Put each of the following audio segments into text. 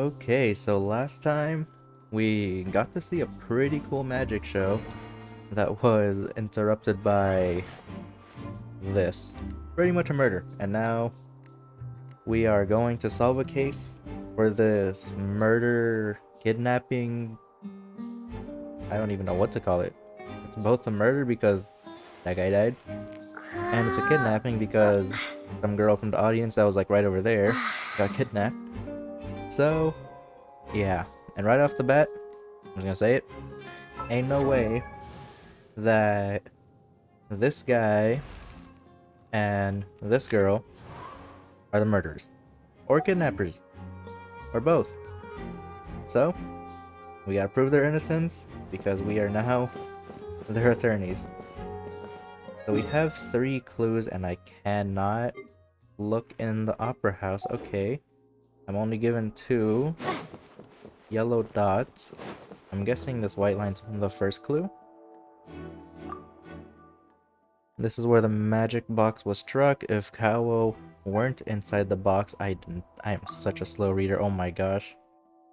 Okay, so last time we got to see a pretty cool magic show that was interrupted by this. Pretty much a murder. And now we are going to solve a case for this murder, kidnapping. I don't even know what to call it. It's both a murder because that guy died, and it's a kidnapping because some girl from the audience that was like right over there got kidnapped. So, yeah. And right off the bat, I'm just gonna say it, ain't no way that this guy and this girl are the murderers, or kidnappers, or both. So, we gotta prove their innocence, because we are now their attorneys. So we have 3 clues, and I cannot look in the opera house. Okay. I'm only given 2 yellow dots. I'm guessing this white line's the first clue. This is where the magic box was struck. If Kawo weren't inside the box, I am such a slow reader, oh my gosh.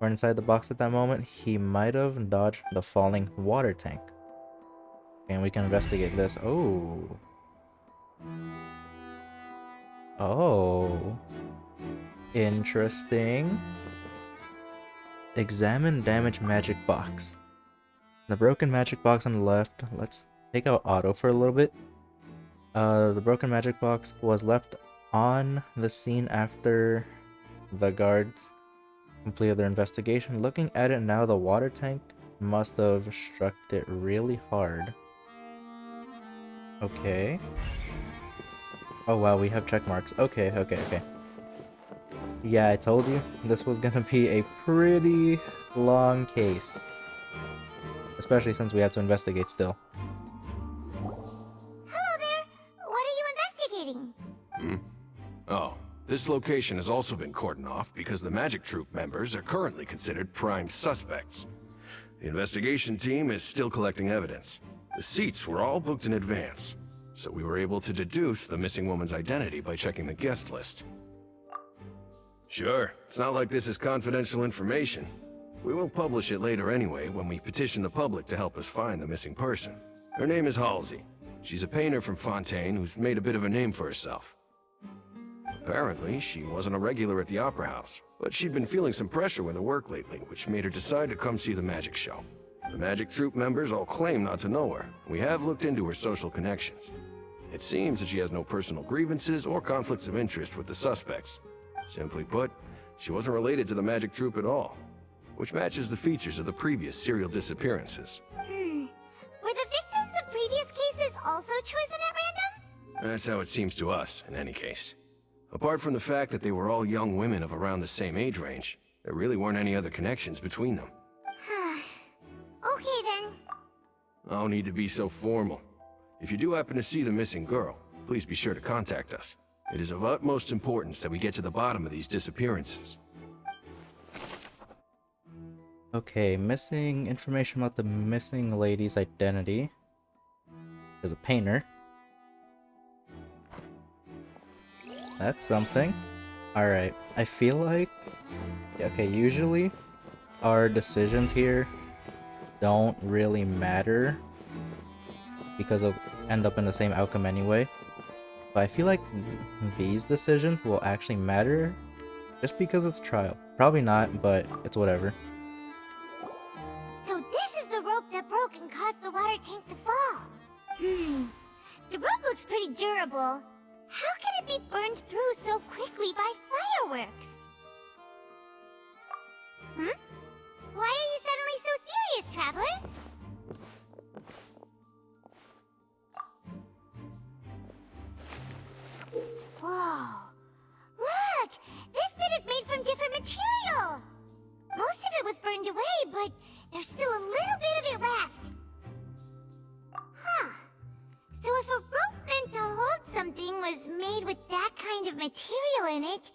Weren't inside the box at that moment, he might have dodged the falling water tank. And we can investigate this. Oh. Oh. Interesting. Examine damaged magic box. The broken magic box on the left. Let's take out auto for a little bit. The broken magic box was left on the scene after the guards completed their investigation. Looking at it now, the water tank must have struck it really hard. Okay. Oh wow, we have check marks. Okay. Yeah, I told you this was gonna be a pretty long case. Especially since we have to investigate still. Hello there! What are you investigating? Oh, this location has also been cordoned off because the magic troupe members are currently considered prime suspects. The investigation team is still collecting evidence. The seats were all booked in advance, so we were able to deduce the missing woman's identity by checking the guest list. Sure, it's not like this is confidential information. We will publish it later anyway when we petition the public to help us find the missing person. Her name is Halsey. She's a painter from Fontaine who's made a bit of a name for herself. Apparently, she wasn't a regular at the Opera House, but she'd been feeling some pressure with her work lately, which made her decide to come see the magic show. The magic troupe members all claim not to know her. We have looked into her social connections. It seems that she has no personal grievances or conflicts of interest with the suspects. Simply put, she wasn't related to the magic troupe at all, which matches the features of the previous serial disappearances. Were the victims of previous cases also chosen at random? That's how it seems to us, in any case. Apart from the fact that they were all young women of around the same age range, there really weren't any other connections between them. Okay then. No need to be so formal. If you do happen to see the missing girl, please be sure to contact us. It is of utmost importance that we get to the bottom of these disappearances. Okay, missing information about the missing lady's identity. There's a painter. That's something. Alright, I feel like... Okay, usually our decisions here don't really matter because they'll end up in the same outcome anyway. But I feel like these decisions will actually matter just because it's trial. Probably not, but it's whatever. So this is the rope that broke and caused the water tank to fall. The rope looks pretty durable. How can it be burned through so quickly by fireworks? Why are you suddenly so serious, Traveler? Whoa! Look! This bit is made from different material! Most of it was burned away, but there's still a little bit of it left. Huh. So if a rope meant to hold something was made with that kind of material in it,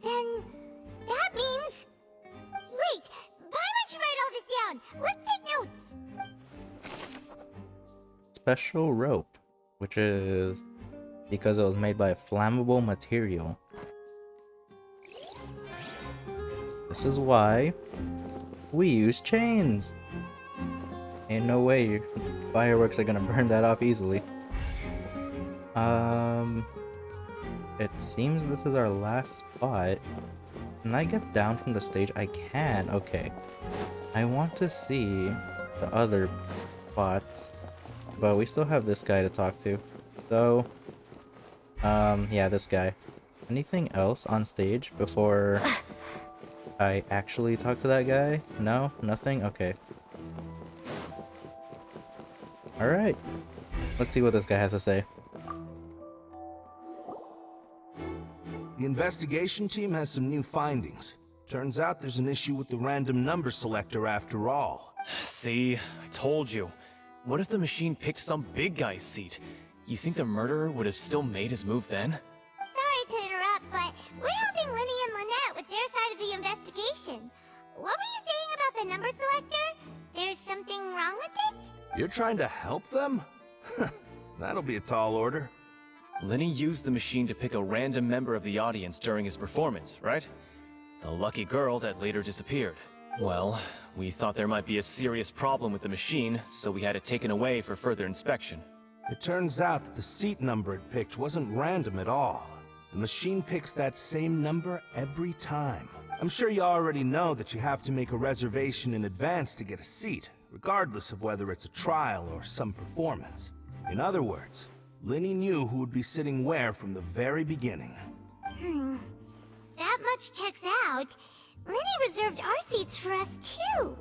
then that means... Wait! Paimon should write all this down! Let's take notes! Special rope, which is because it was made by a flammable material. This is why we use chains. Ain't no way fireworks are gonna burn that off easily. It seems this is our last spot. Can I get down from the stage? I can. Okay. I want to see the other spots, but we still have this guy to talk to. So, yeah, this guy. Anything else on stage before I actually talk to that guy? No? Nothing? Okay. Alright. Let's see what this guy has to say. The investigation team has some new findings. Turns out there's an issue with the random number selector after all. See, I told you. What if the machine picked some big guy's seat? You think the murderer would have still made his move then? Sorry to interrupt, but we're helping Lyney and Lynette with their side of the investigation. What were you saying about the number selector? There's something wrong with it? You're trying to help them? That'll be a tall order. Lyney used the machine to pick a random member of the audience during his performance, right? The lucky girl that later disappeared. Well, we thought there might be a serious problem with the machine, so we had it taken away for further inspection. It turns out that the seat number it picked wasn't random at all. The machine picks that same number every time. I'm sure you already know that you have to make a reservation in advance to get a seat, regardless of whether it's a trial or some performance. In other words, Lyney knew who would be sitting where from the very beginning. That much checks out. Lyney reserved our seats for us too.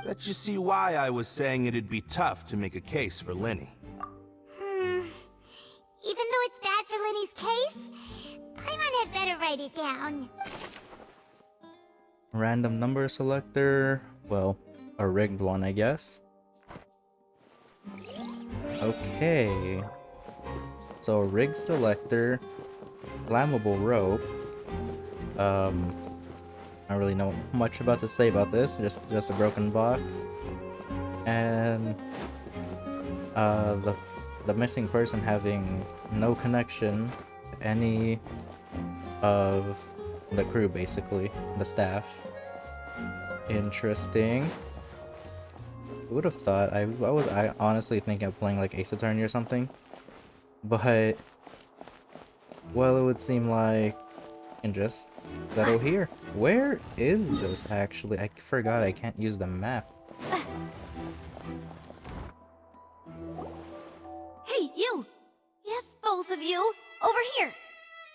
Bet you see why I was saying it'd be tough to make a case for Lyney. Even though it's bad for Lyney's case, Paimon had better write it down. Random number selector. Well, a rigged one, I guess. Okay. So, rigged selector, flammable rope. I don't really know much about to say about this. Just a broken box, and the missing person having no connection to any of the crew, basically the staff. Interesting. Who would have thought? I honestly thinking of playing like Ace Attorney or something, but well, it would seem like and just settle here. Where is this actually? I forgot I can't use the map. Hey, you! Yes, both of you! Over here!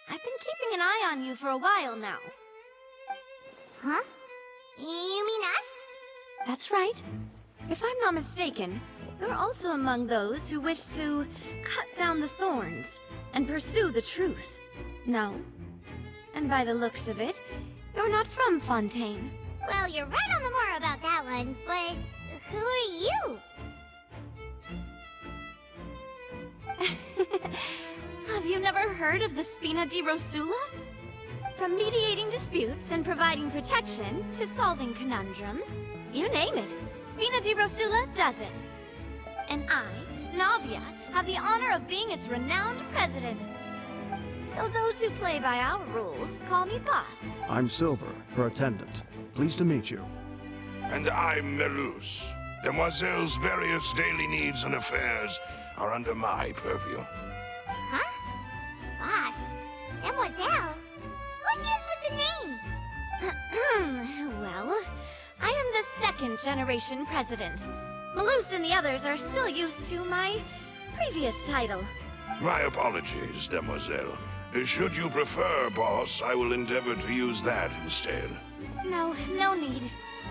I've been keeping an eye on you for a while now. Huh? You mean us? That's right. If I'm not mistaken, you're also among those who wish to cut down the thorns and pursue the truth. No? And by the looks of it, you're not from Fontaine. Well, you're right on the more about that one, but who are you? Have you never heard of the Spina di Rosula? From mediating disputes and providing protection to solving conundrums, you name it, Spina di Rosula does it. And I, Navia, have the honor of being its renowned president. Though those who play by our rules call me boss. I'm Silver, her attendant. Pleased to meet you. And I'm Melus. Demoiselle's various daily needs and affairs are under my purview. Huh? Boss? Demoiselle? What gives with the names? Well, I am the second generation president. Melus and the others are still used to my previous title. My apologies, Demoiselle. Should you prefer, boss, I will endeavor to use that instead. No need.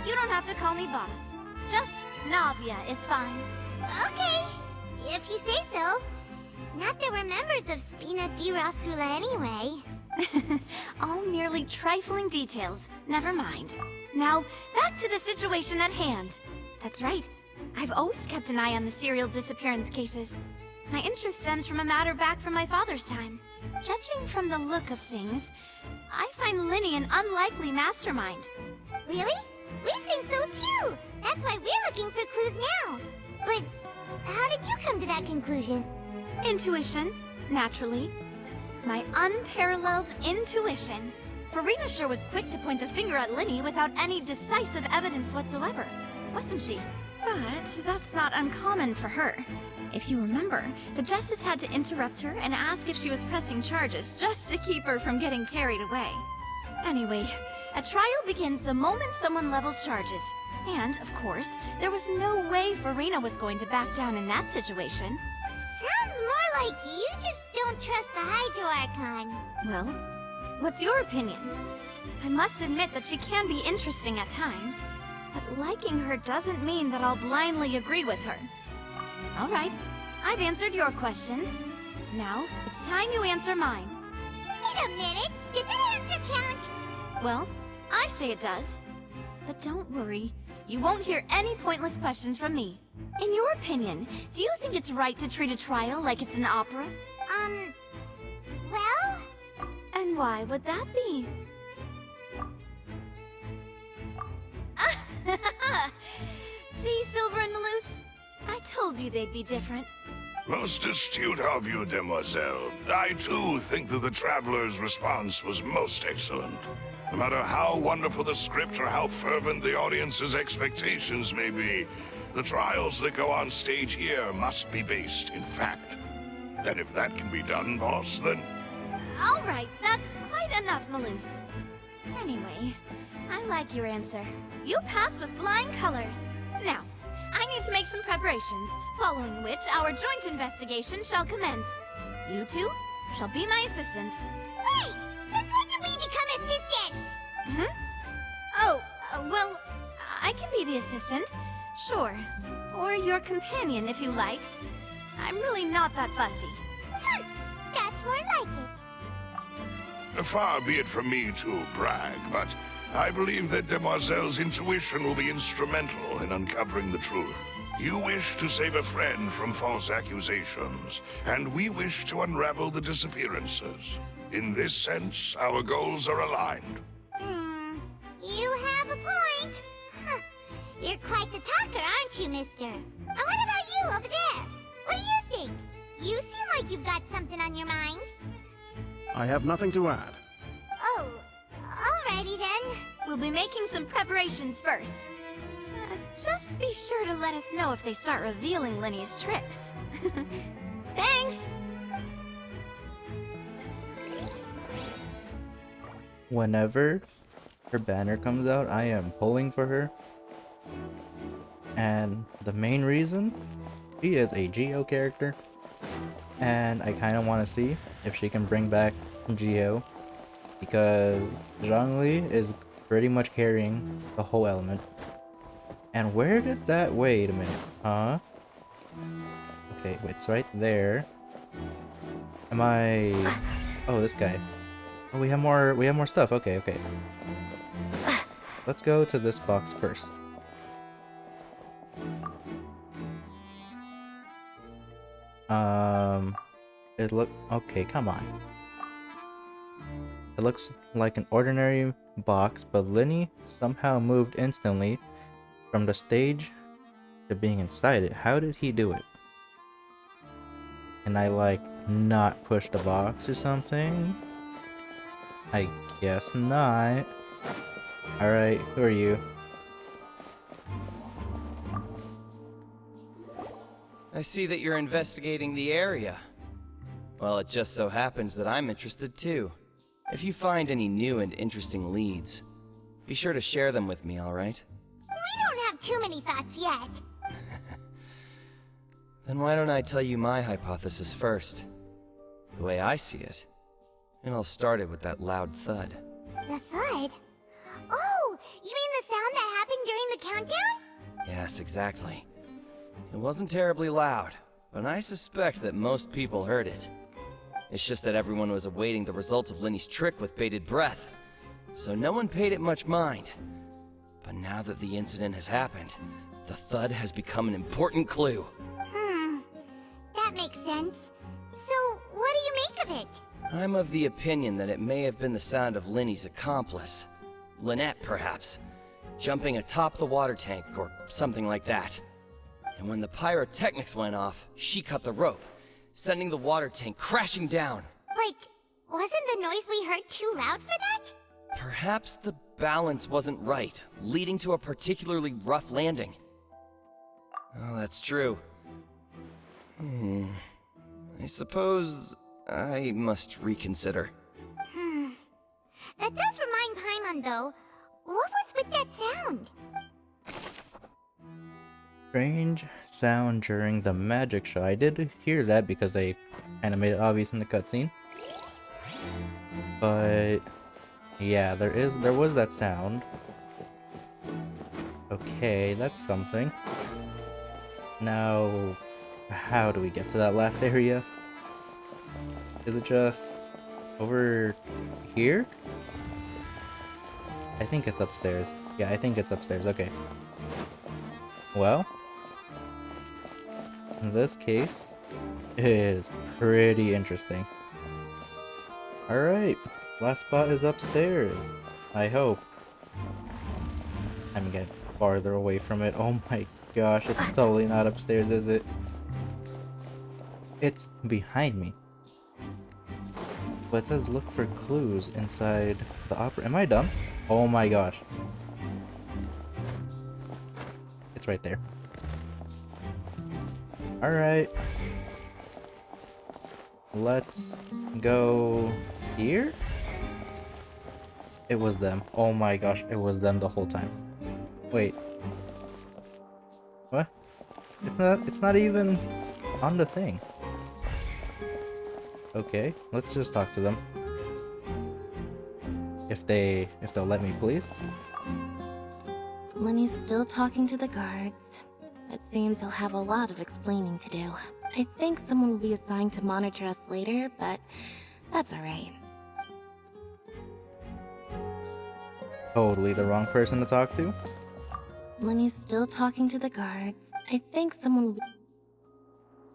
You don't have to call me boss. Just Navia is fine. Okay, if you say so. Not that we're members of Spina di Rosula anyway. All merely trifling details. Never mind. Now, back to the situation at hand. That's right. I've always kept an eye on the serial disappearance cases. My interest stems from a matter back from my father's time. Judging from the look of things, I find Lyney an unlikely mastermind. Really? We think so too! That's why we're looking for clues now. But how did you come to that conclusion? Intuition, naturally. My unparalleled intuition. Farina sure was quick to point the finger at Lyney without any decisive evidence whatsoever, wasn't she? But that's not uncommon for her. If you remember, the Justice had to interrupt her and ask if she was pressing charges just to keep her from getting carried away. Anyway, a trial begins the moment someone levels charges. And, of course, there was no way Farina was going to back down in that situation. Sounds more like you just don't trust the Hydro Archon. Well, what's your opinion? I must admit that she can be interesting at times, but liking her doesn't mean that I'll blindly agree with her. All right, I've answered your question. Now, it's time you answer mine. Wait a minute, did that answer count? Well, I say it does. But don't worry, you won't hear any pointless questions from me. In your opinion, do you think it's right to treat a trial like it's an opera? Well? And why would that be? See, Silver and Melus? I told you they'd be different. Most astute of you, demoiselle. I too think that the Traveler's response was most excellent. No matter how wonderful the script or how fervent the audience's expectations may be, the trials that go on stage here must be based in fact. And if that can be done, boss, then... All right, that's quite enough, Melus. Anyway, I like your answer. You pass with flying colors. Now, I need to make some preparations, following which our joint investigation shall commence. You two shall be my assistants. Wait! Since when did we become assistants? Oh, well, I can be the assistant, sure. Or your companion, if you like. I'm really not that fussy. That's more like it. Far be it from me to brag, but I believe that Demoiselle's intuition will be instrumental in uncovering the truth. You wish to save a friend from false accusations, and we wish to unravel the disappearances. In this sense, our goals are aligned. You have a point. You're quite the talker, aren't you, mister? And what about you over there? What do you think? You seem like you've got something on your mind. I have nothing to add. Oh, alrighty then. We'll be making some preparations first. Just be sure to let us know if they start revealing Lyney's tricks. Thanks! Whenever her banner comes out, I am pulling for her. And the main reason, she is a Geo character. And I kind of want to see if she can bring back Geo. Because Zhongli is pretty much carrying the whole element. And where did that... Wait a minute. Huh? Okay, wait, it's right there. Am I... Oh, this guy. Oh, we have more stuff. Okay, okay. Let's go to this box first. It look... Okay, come on. It looks like an ordinary box, but Lyney somehow moved instantly from the stage to being inside it. How did he do it? Can I, like, not push the box or something? I guess not. Alright, who are you? I see that you're investigating the area. Well, it just so happens that I'm interested too. If you find any new and interesting leads, be sure to share them with me, alright? We don't have too many thoughts yet. Then why don't I tell you my hypothesis first? The way I see it. And I'll start it with that loud thud. The thud? Oh, you mean the sound that happened during the countdown? Yes, exactly. It wasn't terribly loud, but I suspect that most people heard it. It's just that everyone was awaiting the results of Lyney's trick with bated breath, so no one paid it much mind. But now that the incident has happened, the thud has become an important clue. That makes sense. So, what do you make of it? I'm of the opinion that it may have been the sound of Lyney's accomplice. Lynette, perhaps. Jumping atop the water tank, or something like that. And when the pyrotechnics went off, she cut the rope, sending the water tank crashing down. But wasn't the noise we heard too loud for that? Perhaps the balance wasn't right, leading to a particularly rough landing. Oh, that's true. I suppose I must reconsider. That does remind Paimon, though. What was with that sound? Strange sound during the magic show. I did hear that because they kind of made it obvious in the cutscene. But yeah, there was that sound. Okay, that's something. Now, how do we get to that last area? Is it just over here? I think it's upstairs. Yeah, I think it's upstairs. Okay. Well, in this case, it is pretty interesting. Alright, last spot is upstairs. I hope. I'm getting farther away from it. Oh my gosh, it's totally not upstairs, is it? It's behind me. But it says look for clues inside the opera. Am I dumb? Oh my gosh. It's right there. Alright. Let's go here? It was them. Oh my gosh, it was them the whole time. Wait. What? It's not even on the thing. Okay, let's just talk to them. If they'll let me, please. Lenny's still talking to the guards. It seems he'll have a lot of explaining to do. I think someone will be assigned to monitor us later, but that's alright. Totally the wrong person to talk to. Lenny's still talking to the guards. I think someone will be...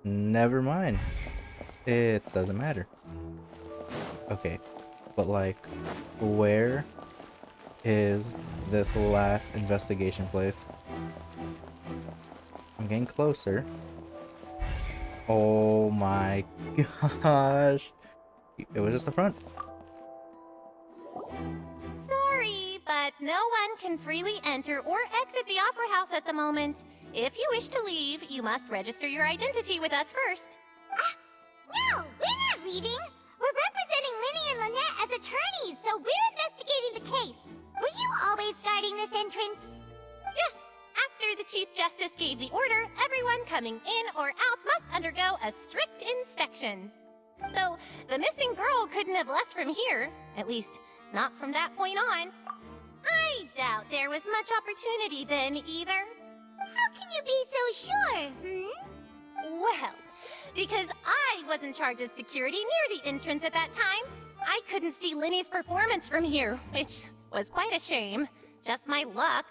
Never mind. It doesn't matter. Okay, but like, where is this last investigation place? I'm getting closer. Oh my gosh. It was just the front. Sorry, but no one can freely enter or exit the Opera House at the moment. If you wish to leave, you must register your identity with us first. No, we're not leaving. We're representing Lyney and Lynette as attorneys, so we're investigating the case. Were you always guarding this entrance? Yes. After the Chief Justice gave the order, everyone coming in or out must undergo a strict inspection. So, the missing girl couldn't have left from here. At least, not from that point on. I doubt there was much opportunity then, either. How can you be so sure, Well, because I was in charge of security near the entrance at that time. I couldn't see Lyney's performance from here, which was quite a shame. Just my luck.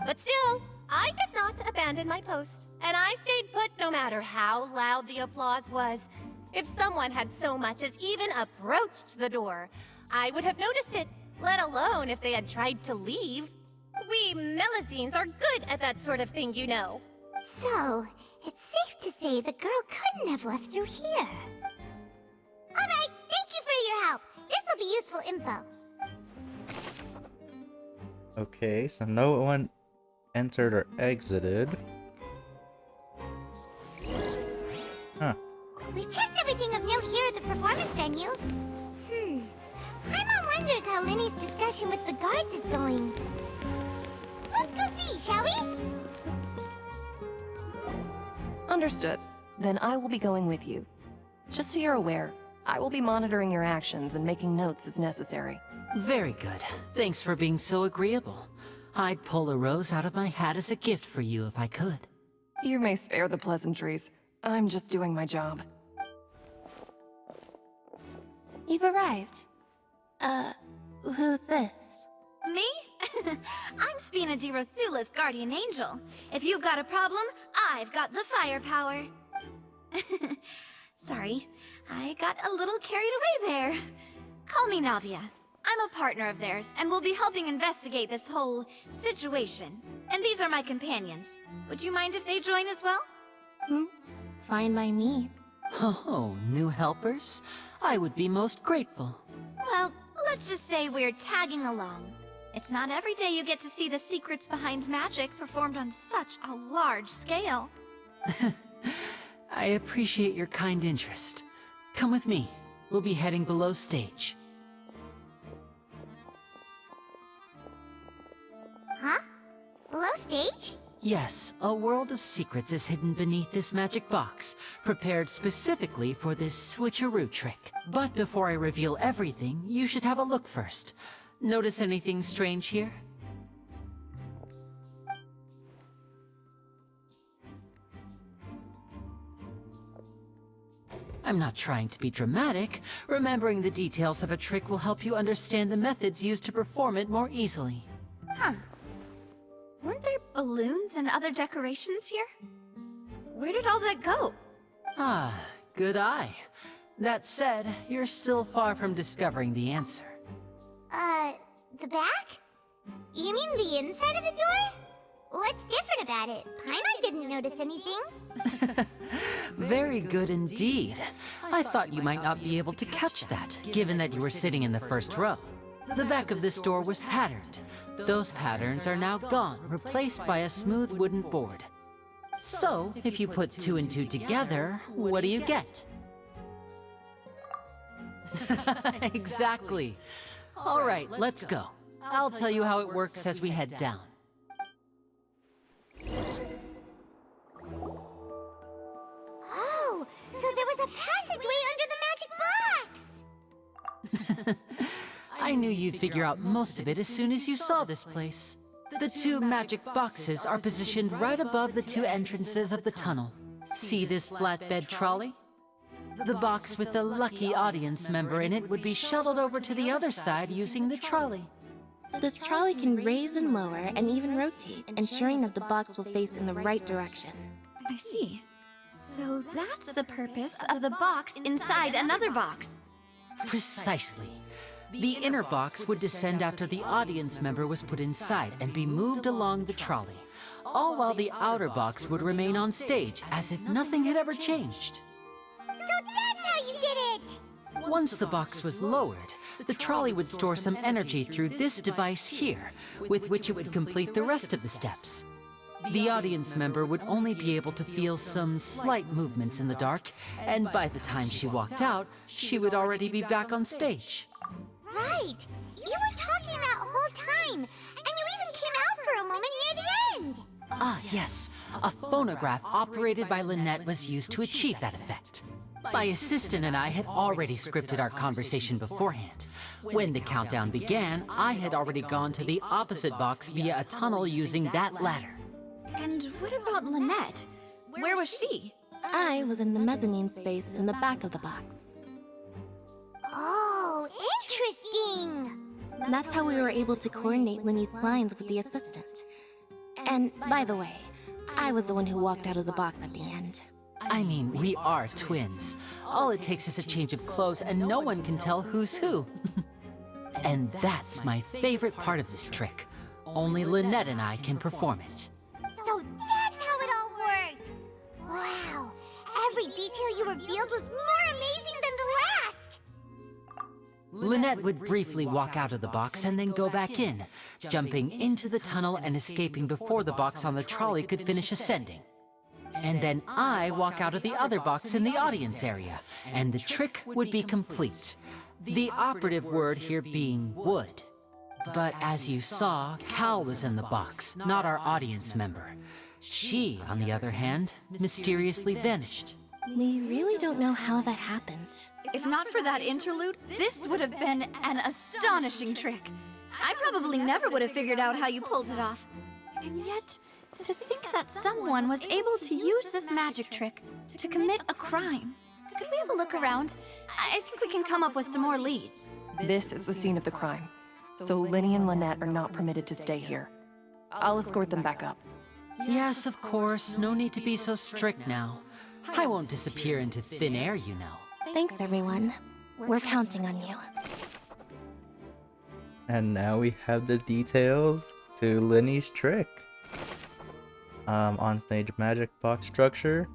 But still, I did not abandon my post, and I stayed put no matter how loud the applause was. If someone had so much as even approached the door, I would have noticed it, let alone if they had tried to leave. We Melusines are good at that sort of thing, you know. So, it's safe to say the girl couldn't have left through here. Alright, thank you for your help. This'll be useful info. Okay, so no one entered or exited. Huh. We checked everything of note here at the performance venue. Paimon wonders how Lyney's discussion with the guards is going. Let's go see, shall we? Understood. Then I will be going with you. Just so you're aware, I will be monitoring your actions and making notes as necessary. Very good. Thanks for being so agreeable. I'd pull a rose out of my hat as a gift for you if I could. You may spare the pleasantries. I'm just doing my job. You've arrived. Who's this? Me? I'm Spina di Rosula's guardian angel. If you've got a problem, I've got the firepower. Sorry, I got a little carried away there. Call me Navia. I'm a partner of theirs, and will be helping investigate this whole situation. And these are my companions. Would you mind if they join as well? Fine by me. Oh, new helpers? I would be most grateful. Well, Let's just say we're tagging along. It's not every day you get to see the secrets behind magic performed on such a large scale. I appreciate your kind interest. Come with me. We'll be heading below stage. Huh? Below stage? Yes, a world of secrets is hidden beneath this magic box, prepared specifically for this switcheroo trick. But before I reveal everything, you should have a look first. Notice anything strange here? I'm not trying to be dramatic. Remembering the details of a trick will help you understand the methods used to perform it more easily. Huh. Weren't there balloons and other decorations here? Where did all that go? Ah, good eye. That said, you're still far from discovering the answer. The back? You mean the inside of the door? What's different about it? Paimon didn't notice anything. Very good indeed. I thought you might not be able to catch that, given that you were sitting in the first row. The back of this door was patterned. Those patterns are now gone, replaced by a smooth wooden board. So, if you put 2 and 2 together, what do you get? Exactly. All right, let's go. I'll tell you how it works as we head down. Oh, so there was a passageway under the magic box! I knew you'd figure out most of it as soon as you saw this place. The 2 magic boxes are positioned right above the 2 entrances of the tunnel. See this flatbed trolley? The box with the lucky audience member in it would be shuttled over to the other side using the trolley. This trolley can raise and lower and even rotate, ensuring that the box will face in the right direction. I see. So that's the purpose of the box inside another box. Precisely. The inner box would descend after the audience member was put inside and be moved along the trolley, all while the outer box would remain on stage as if nothing had ever changed. So that's how you did it! Once the box was lowered, the trolley would store some energy through this device here, with which it would complete the rest of the steps. The audience member would only be able to feel some slight movements in the dark, and by the time she walked out, she would already be back on stage. Right! You were talking that whole time, and you even came out for a moment near the end! Ah, yes. A phonograph operated by Lynette was used to achieve that effect. My assistant and I had already scripted our conversation beforehand. When the countdown began, I had already gone to the opposite box via a tunnel using that ladder. And what about Lynette? Where was she? I was in the mezzanine space in the back of the box. Oh, interesting! That's how we were able to coordinate Lyney's lines with the assistant. And, by the way, I was the one who walked out of the box at the end. I mean, we are twins. All it takes is a change of clothes and no one can tell who's who. And that's my favorite part of this trick. Only Lynette and I can perform it. So that's how it all worked! Wow! Every detail you revealed was more amazing than the last! Lynette would briefly walk out of the box and then go back in, jumping into the tunnel and escaping before the box on the trolley could finish ascending. And then I walk out of the other box in the audience area, and the trick would be complete. The operative word here being would. But as you saw, Cal was in the box, not our audience member. She, on the other hand, mysteriously vanished. We really don't know how that happened. If not for that interlude, this would have been an astonishing trick. I probably never would have figured out how you pulled it off. And yet, to think that someone was able to use this magic trick to commit a crime. Could we have a look around? I think we can come up with some more leads. This is the scene of the crime, so Lyney and Lynette are not permitted to stay here. I'll escort them back up. Yes, of course. No need to be so strict now. I won't disappear into thin air, you know. Thanks, everyone. We're counting on you. And now we have the details to Lyney's trick. On-stage magic box structure.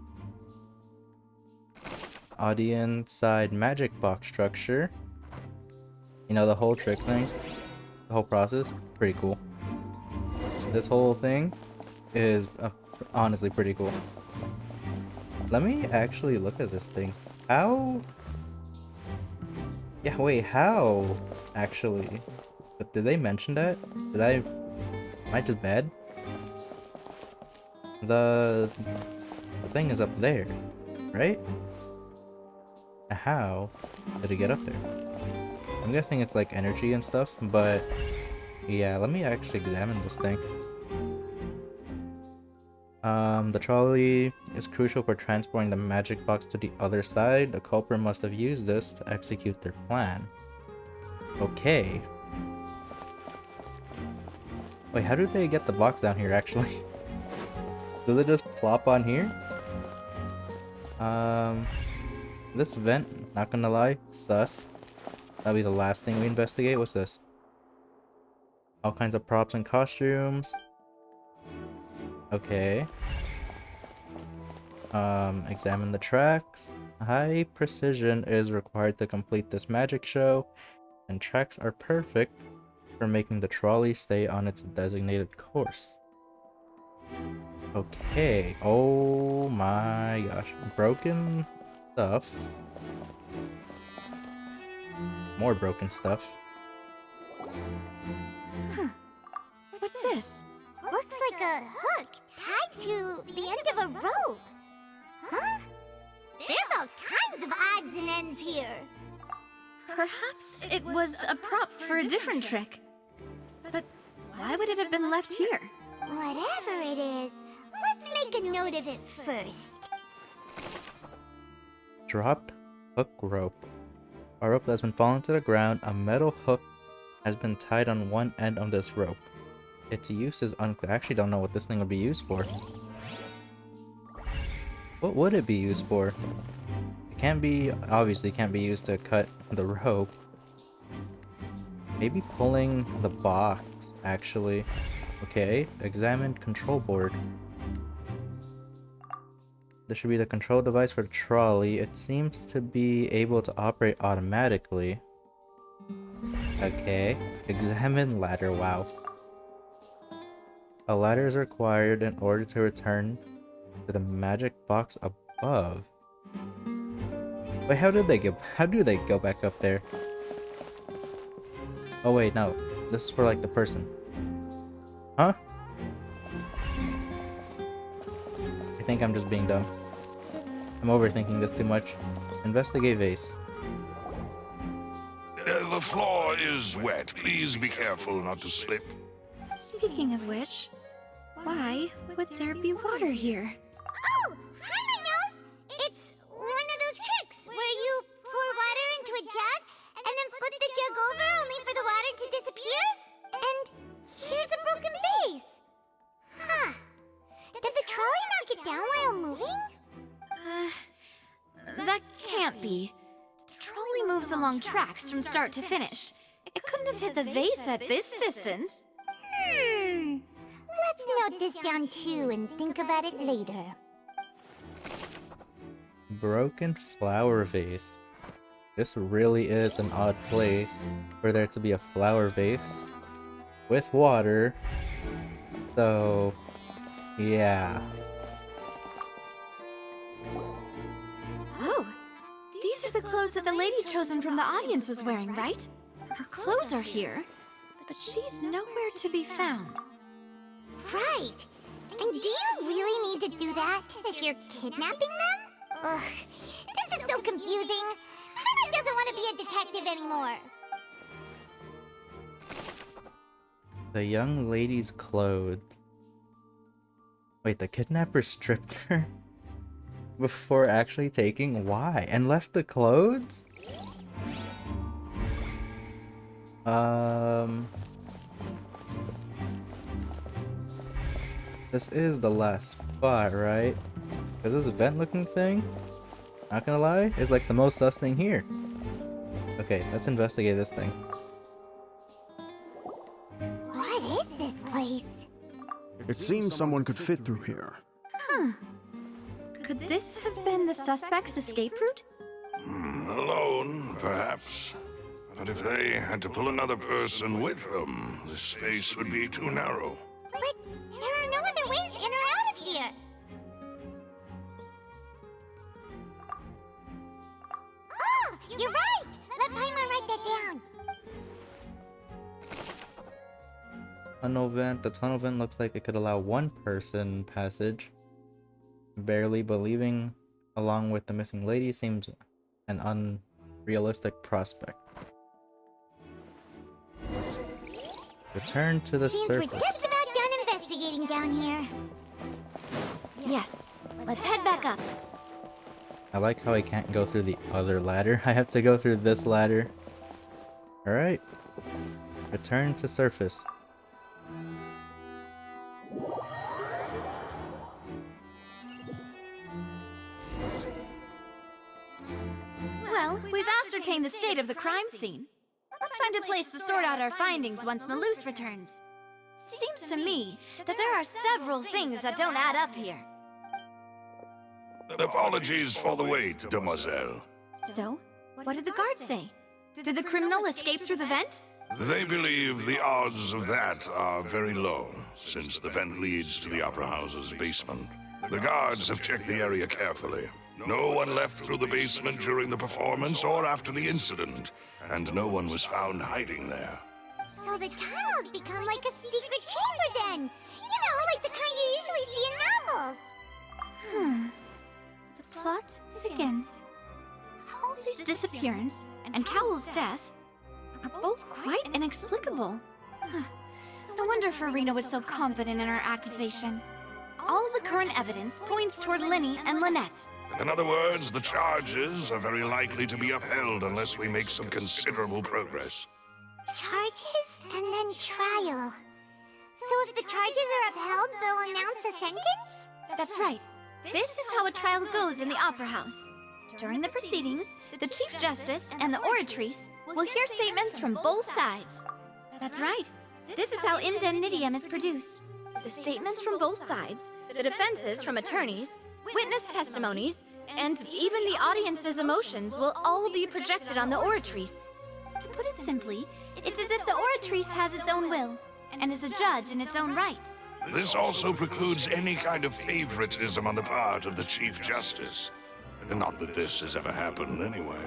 Audience side magic box structure. You know, the whole trick thing, the whole process, pretty cool. This whole thing is honestly pretty cool. Let me actually look at this thing. How? Yeah, wait, how? Actually. But did they mention that? Am I just bad? The thing is up there, right? How did it get up there? I'm guessing it's like energy and stuff, but yeah, let me actually examine this thing. The trolley is crucial for transporting the magic box to the other side. The culprit must have used this to execute their plan. Okay. Wait, how did they get the box down here actually? Does it just plop on here? This vent, not gonna lie, sus. That'll be the last thing we investigate. What's this? All kinds of props and costumes. Okay. Examine the tracks. High precision is required to complete this magic show, and tracks are perfect for making the trolley stay on its designated course. Okay. Oh my gosh. Broken stuff. More broken stuff. Huh. What's this? Looks like a hook tied to the end of a rope. Huh? There's all kinds of odds and ends here. Perhaps it was a prop for a different trick. But why would it have been left here? Whatever it is, let's make a note of it first. Dropped hook rope. A rope that's been fallen to the ground. A metal hook has been tied on one end of this rope. Its use is unclear. I actually don't know what this thing would be used for. What would it be used for? It can't be, obviously can't be used to cut the rope. Maybe pulling the box, actually. Okay, examine control board. This should be the control device for the trolley. It seems to be able to operate automatically. Okay, examine ladder, wow. A ladder is required in order to return to the magic box above. Wait, how do they go back up there? Oh wait, no. This is for like the person. Huh? I think I'm just being dumb. I'm overthinking this too much. Investigate vase. The floor is wet. Please be careful not to slip. Speaking of which, why would there be water here? Oh, hi, my nose! It's one of those tricks where you pour water into a jug and then flip the jug over only for the water to disappear. And here's a broken vase. Huh. Did the trolley knock it down while moving? That can't be. The trolley moves along tracks from start to finish. It couldn't have hit the vase at this distance. Let's note this down too and think about it later. Broken flower vase. This really is an odd place for there to be a flower vase with water. So, yeah. Oh, these are the clothes that the lady chosen from the audience was wearing, right? Her clothes are here, but she's nowhere to be found. Right. And do you really need to do that if you're kidnapping them? Ugh, this is so confusing. Paimon doesn't want to be a detective anymore. The young lady's clothes. Wait, the kidnapper stripped her? Before actually taking? Why? And left the clothes? This is the last spot, right? Because this vent looking thing, not gonna lie, is like the most sus thing here. Okay, let's investigate this thing. What is this place? It seems someone could fit through here. Huh. Could this have been the suspect's escape route? Alone, perhaps. But if they had to pull another person with them, the space would be too narrow. But there are no other ways in or out of here. Oh, you're right! Let Paimon write that down. Tunnel vent. The tunnel vent looks like it could allow one person passage. Barely believing along with the missing lady seems an unrealistic prospect. Return to the Seems surface. we're just about done investigating down here. Yes, let's head back up. I like how I can't go through the other ladder. I have to go through this ladder. Alright. Return to surface. Well, we've ascertained the state of the crime scene. Let's find a place to sort out our findings once Melus returns. Seems to me that there are several things that don't add up here. Apologies for the wait, demoiselle. So, what did the guards say? Did the criminal escape through the vent? They believe the odds of that are very low, since the vent leads to the Opera House's basement. The guards have checked the area carefully. No one left through the basement during the performance or after the incident, and no one was found hiding there. So the tunnels become like a secret chamber then! You know, like the kind you usually see in novels! The plot thickens. Halsey's disappearance and Cowell's death are both quite inexplicable. No wonder Farina was so confident in her accusation. All of the current evidence points toward Lyney and Lynette. In other words, the charges are very likely to be upheld unless we make some considerable progress. Charges and then trial. So if the charges are upheld, they'll announce a sentence? That's right. This is how a trial goes in the Opera House. During the proceedings, the Chief Justice and the oratrice will hear statements from both sides. That's right. This is how indemnitium is produced. The statements from both sides, the defenses from attorneys, witness testimonies, and even the audience's emotions will all be projected on the oratrice. To put it simply, it's as if the oratrice has its own will, and is a judge in its own right. This also precludes any kind of favoritism on the part of the Chief Justice. Not that this has ever happened anyway.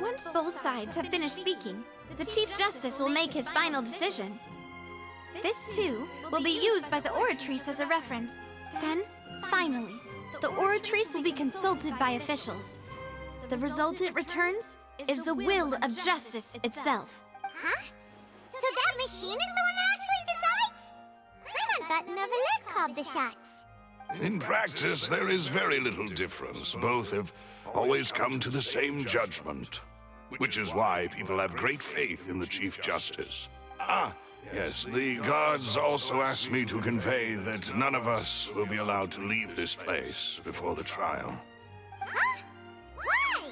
Once both sides have finished speaking, the Chief Justice will make his final decision. This, too, will be used by the oratrice as a reference. Then, finally, the oratrice will be consulted by officials. The result it returns is the will of justice itself. Huh? So that machine is the one that actually decides? Paimon thought Neverlet called the shots. In practice, there is very little difference. Both have always come to the same judgment, which is why people have great faith in the Chief Justice. Ah, yes, the guards also asked me to convey that none of us will be allowed to leave this place before the trial. Huh? Why?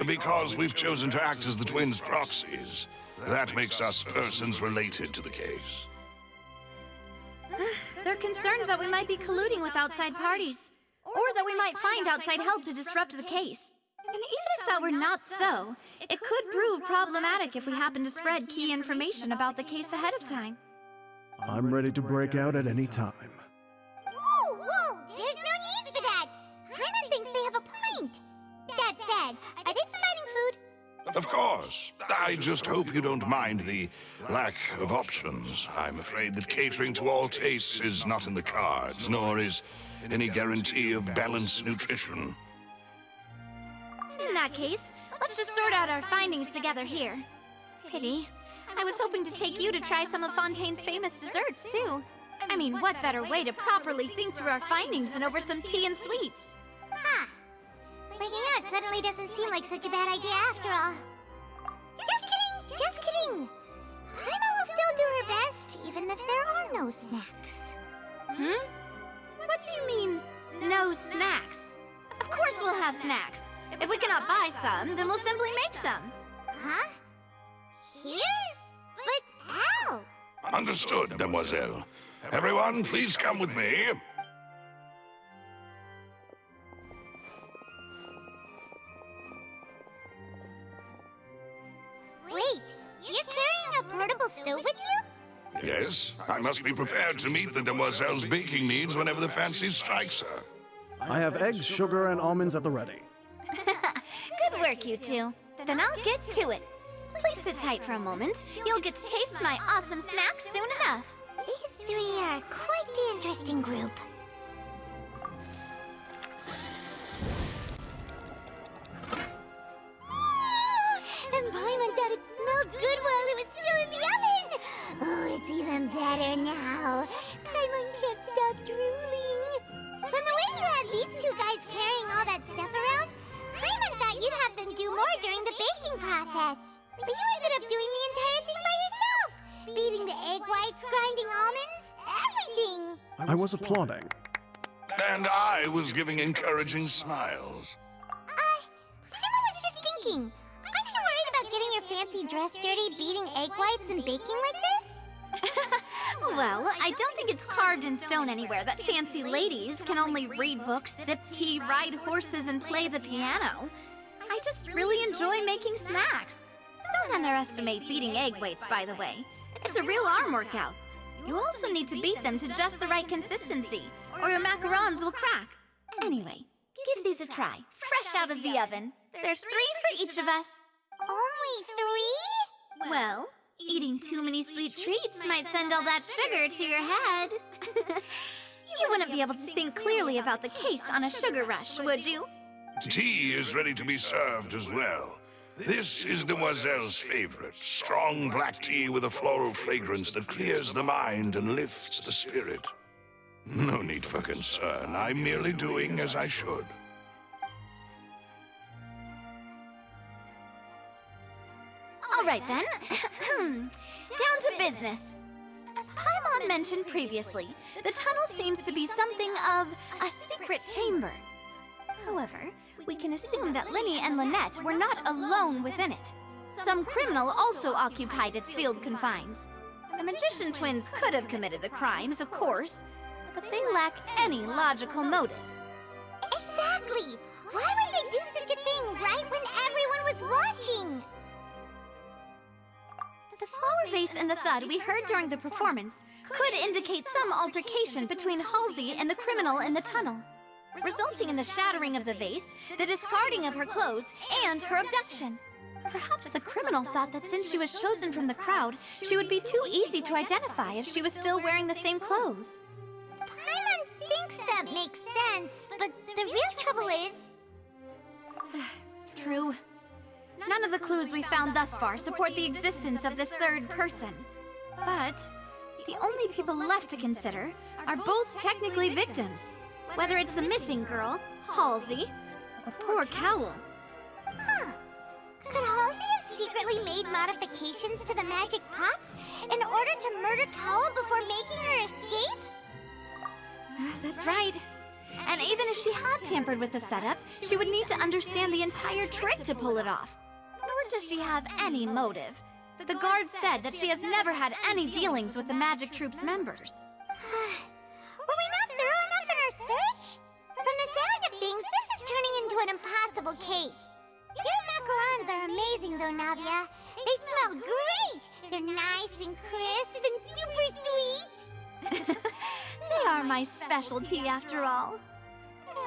Because we've chosen to act as the twins' proxies. That makes us persons related to the case. They're concerned that we might be colluding with outside parties, or that we might find outside help to disrupt the case. And even if that were not so, it could prove problematic if we happen to spread key information about the case ahead of time. I'm ready to break out at any time. Whoa! There's no need for that! Paimon thinks they have a point. That said, are they providing food? Of course. I just hope you don't mind the lack of options. I'm afraid that catering to all tastes is not in the cards, nor is any guarantee of balanced nutrition. In that case, let's just sort out our findings together here. Pity. I was hoping to take you to try some of Fontaine's famous desserts, too. I mean, what better way to properly think through our findings than over some tea and sweets? Huh. Breaking out suddenly doesn't seem like such a bad idea after all. Just kidding! Paimon will still do her best, even if there are no snacks. What do you mean, no snacks? Of course we'll have snacks. If we cannot buy some, then we'll simply make some. Huh? Here? But how? Understood, demoiselle. Everyone, please come with me. portable stove with you? Yes, I must be prepared to meet the demoiselle's baking needs whenever the fancy strikes her. I have eggs, sugar, and almonds at the ready. Good work, you two. Then I'll get to it. Please sit tight for a moment. You'll get to taste my awesome snacks soon enough. These three are quite the interesting group. And Paimon thought it smelled good while it was still in the oven! Oh, it's even better now. Paimon can't stop drooling. From the way you had these two guys carrying all that stuff around, Paimon thought you'd have them do more during the baking process. But you ended up doing the entire thing by yourself! Beating the egg whites, grinding almonds, everything! I was applauding. And I was giving encouraging smiles. Paimon was just thinking, aren't you worried about getting your fancy dress dirty, beating egg whites and baking like this? Well, I don't think it's carved in stone anywhere that fancy ladies can only read books, sip tea, ride horses, and play the piano. I just really enjoy making snacks. Don't underestimate beating egg weights, by the way. It's a real arm workout. You also need to beat them to just the right consistency, or your macarons will crack. Anyway, give these a try, fresh out of the oven. There's 3 for each of us. Only 3? Well, eating too many sweet treats might send all that sugar to your head. You wouldn't be able to think clearly about the case on a sugar rush, would you? Tea is ready to be served as well. This is Demoiselle's favorite, strong black tea with a floral fragrance that clears the mind and lifts the spirit. No need for concern, I'm merely doing as I should. All right then. Down to business. As Paimon mentioned previously, the tunnel seems to be something of a secret chamber. However, we can assume that Lyney and Lynette were not alone within it. Some criminal also occupied its sealed confines. The magician twins could have committed the crimes, of course, but they lack any logical motive. Exactly! Why would they do such a thing right when everyone was watching? The flower vase and the thud we heard during the performance could indicate some altercation between Halsey and the criminal in the tunnel, resulting in the shattering of the vase, the discarding of her clothes, and her abduction. Perhaps the criminal thought that since she was chosen from the crowd, she would be too easy to identify if she was still wearing the same clothes. Paimon thinks that makes sense, but the real trouble is... True. None of the clues we found thus far support the existence of this third person. But the only people left to consider are both technically victims, whether it's the missing girl, Halsey, or poor Cowl. Huh. Could Halsey have secretly made modifications to the magic props in order to murder Cowl before making her escape? That's right. And even if she had tampered with the setup, she would need to understand the entire trick to pull it off. Nor does she have any motive. The guard said that she has never had any dealings with the Magic Troop's members. Were we not thorough enough in our search? From the sound of things, this is turning into an impossible case. Your macarons are amazing though, Navia. They smell great! They're nice and crisp and super sweet! They are my specialty after all.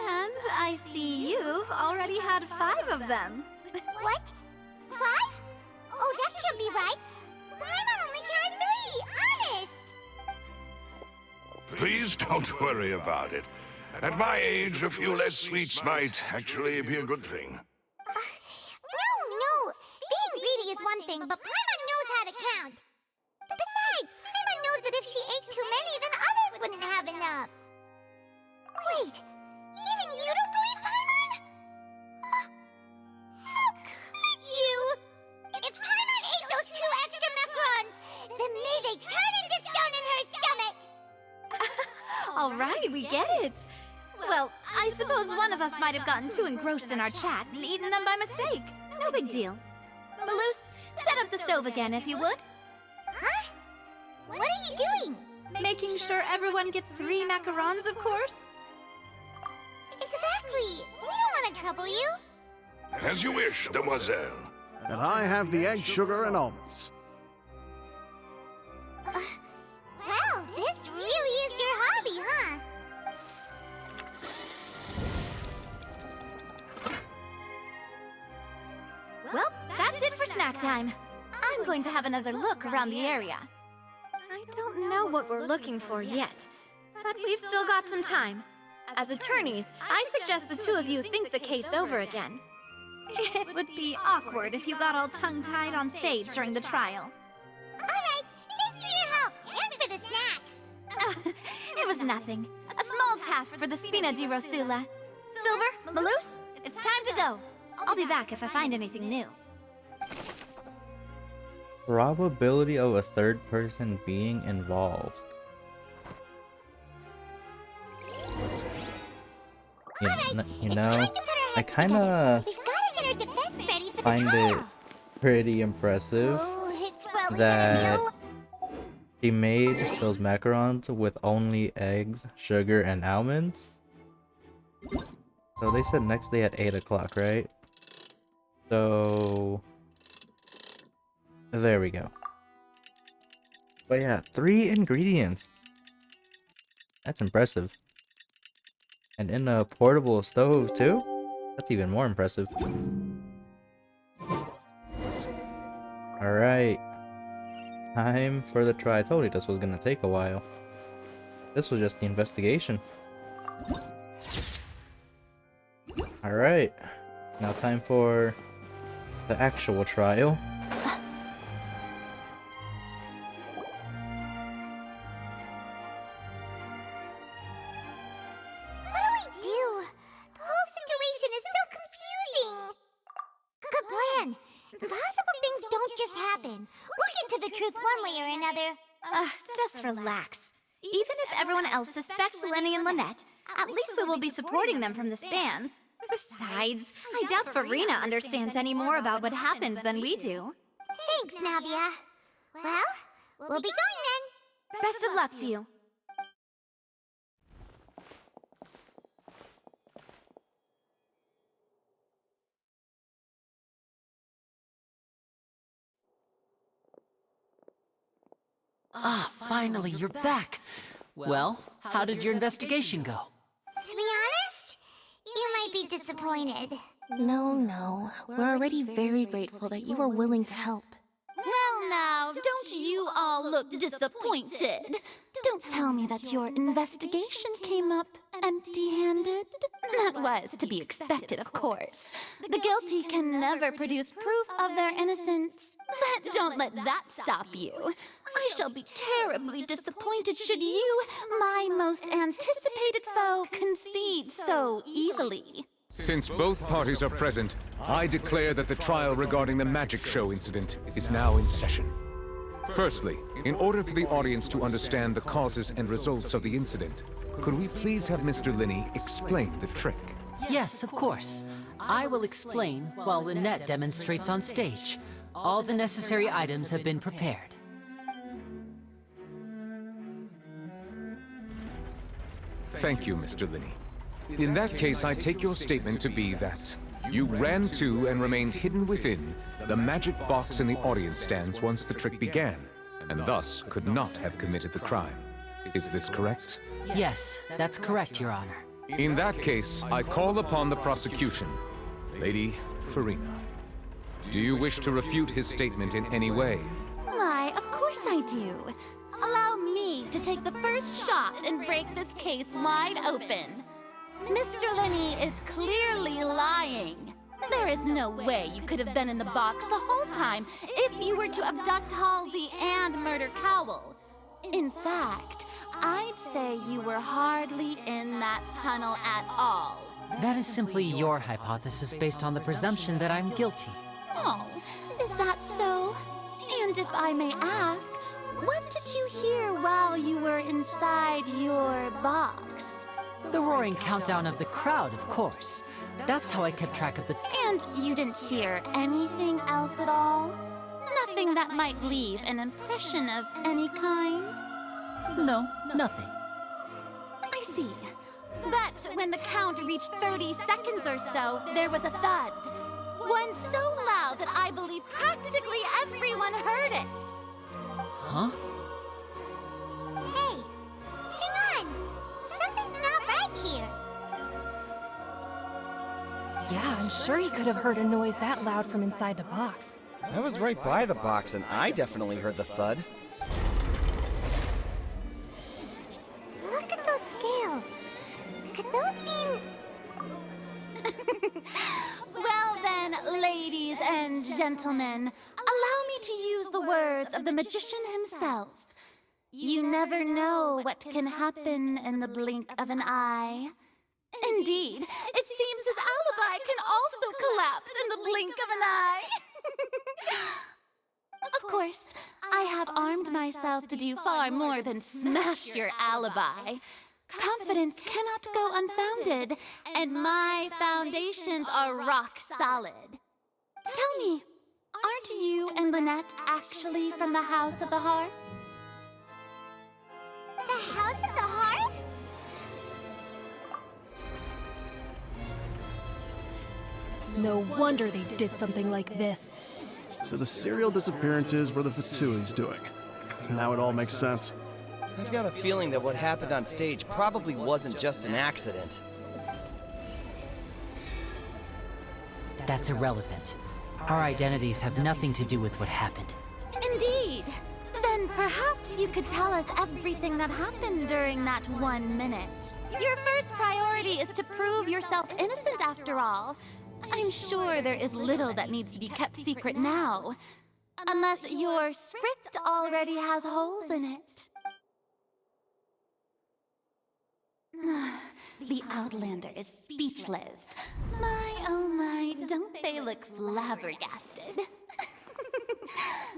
And I see you've already had 5 of them. What? 5? Oh, that can't be right. Paimon only counted 3, honest! Please don't worry about it. At my age, a few less sweets might actually be a good thing. No! Being greedy is one thing, but Paimon knows how to count. Besides, Paimon knows that if she ate too many, then others wouldn't have enough. Wait, even you don't believe Paimon? How could you? If Paimon ate those 2 extra macarons, then may they turn into stone in her stomach! All right, we get it. Well, I suppose one of us might have gotten too engrossed in our chat and eaten them by mistake. No big deal. Melus, set up the stove again if you would. Huh? What are you doing? Making sure everyone gets 3 macarons, of course. Exactly. We don't want to trouble you. As you wish, demoiselle. And I have the egg, sugar, and almonds. snack time. I'm going to have another look around the area. I don't know what we're looking for yet, but we've still got some time. As attorneys, I suggest the two of you think the case over again. It would be awkward if you got all tongue-tied on stage during the trial. Alright, thanks for your help, and for the snacks. It was nothing. A small task for the Spina di Rosula. Silver, Melus, it's time to go. I'll be back if I find anything new. Probability of a third person being involved. You know, I kinda find it pretty impressive that he made those macarons with only eggs, sugar, and almonds. So they said next day at 8 o'clock, right? So there we go. But yeah, 3 ingredients. That's impressive. And in a portable stove too? That's even more impressive. Alright. Time for the try. I told you this was gonna take a while. This was just the investigation. Alright. Now time for the actual trial. Just relax. Even if everyone else suspects Lyney and Lynette, at least we will be supporting them from the stands. Besides, I doubt Farina understands any more about what happened than we do. Thanks, Navia. Well, we'll be going then. Best of luck to you. Ah, finally, you're back. Well, how did your investigation go? To be honest, you might be disappointed. No. We're already very grateful that you were willing to help. Well now, don't you all look disappointed? Don't tell me that your investigation came up empty-handed. That was to be expected, of course. The guilty can never produce proof of their innocence. But don't let that stop you. I shall be terribly disappointed should you, my most anticipated foe, concede so easily. Since both parties are present, I declare that the trial regarding the magic show incident is now in session. Firstly, in order for the audience to understand the causes and results of the incident, could we please have Mr. Lyney explain the trick? Yes, of course. I will explain while Lynette demonstrates on stage. All the necessary items have been prepared. Thank you, Mr. Lyney. In that case, I take your statement to be that you ran to and remained hidden within the magic box in the audience stands once the trick began, and thus could not have committed the crime. Is this correct? Yes, that's correct, Your Honor. In that case, I call upon the prosecution. Lady Farina, do you wish to refute his statement in any way? Why, of course I do. Allow me to take the first shot and break this case wide open. Mr. Lyney is clearly lying. There is no way you could have been in the box the whole time if you were to abduct Halsey and murder Cowell. In fact, I'd say you were hardly in that tunnel at all. That is simply your hypothesis based on the presumption that I'm guilty. Oh, is that so? And if I may ask, what did you hear while you were inside your box? The roaring countdown of the crowd, of course. That's how I kept track of the... And you didn't hear anything else at all? Nothing that might leave an impression of any kind? No, nothing. I see. But when the count reached 30 seconds or so, there was a thud. One so loud that I believe practically everyone heard it. Huh? Hey, hang on. Something's not right here. Yeah, I'm sure he could have heard a noise that loud from inside the box. I was right by the box and I definitely heard the thud. Look at those scales. Could those mean... Well then, ladies and gentlemen, allow me to use the words of the magician himself. You never know what can happen in the blink of an eye. Indeed, it seems his alibi can also collapse in the blink of an eye. Of course, I have armed myself to do far more than smash your alibi. Confidence cannot go unfounded, and my foundations are rock solid. Tell me, aren't you and Lynette actually from the House of the Hearth? The House of the Hearth? No wonder they did something like this. So the serial disappearances were the Fatsui's doing. Now it all makes sense. I've got a feeling that what happened on stage probably wasn't just an accident. That's irrelevant. Our identities have nothing to do with what happened. Indeed. Then perhaps you could tell us everything that happened during that 1 minute. Your first priority is to prove yourself innocent after all. I'm sure there is little that needs to be kept secret now. Unless your script already has holes in it. The Outlander is speechless. My, oh my, don't they look flabbergasted?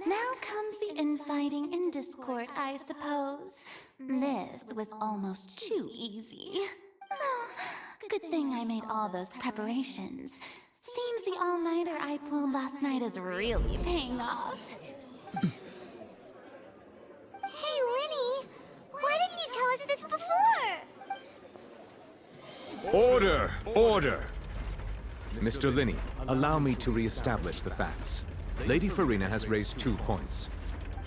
Now comes the infighting and discord, I suppose. This was almost too easy. Good thing I made all those preparations. Seems the all-nighter I pulled last night is really paying off. Hey, Lyney! Why didn't you tell us this before? Order! Order! Mr. Lyney, allow me to re-establish the facts. Lady Farina has raised 2 points.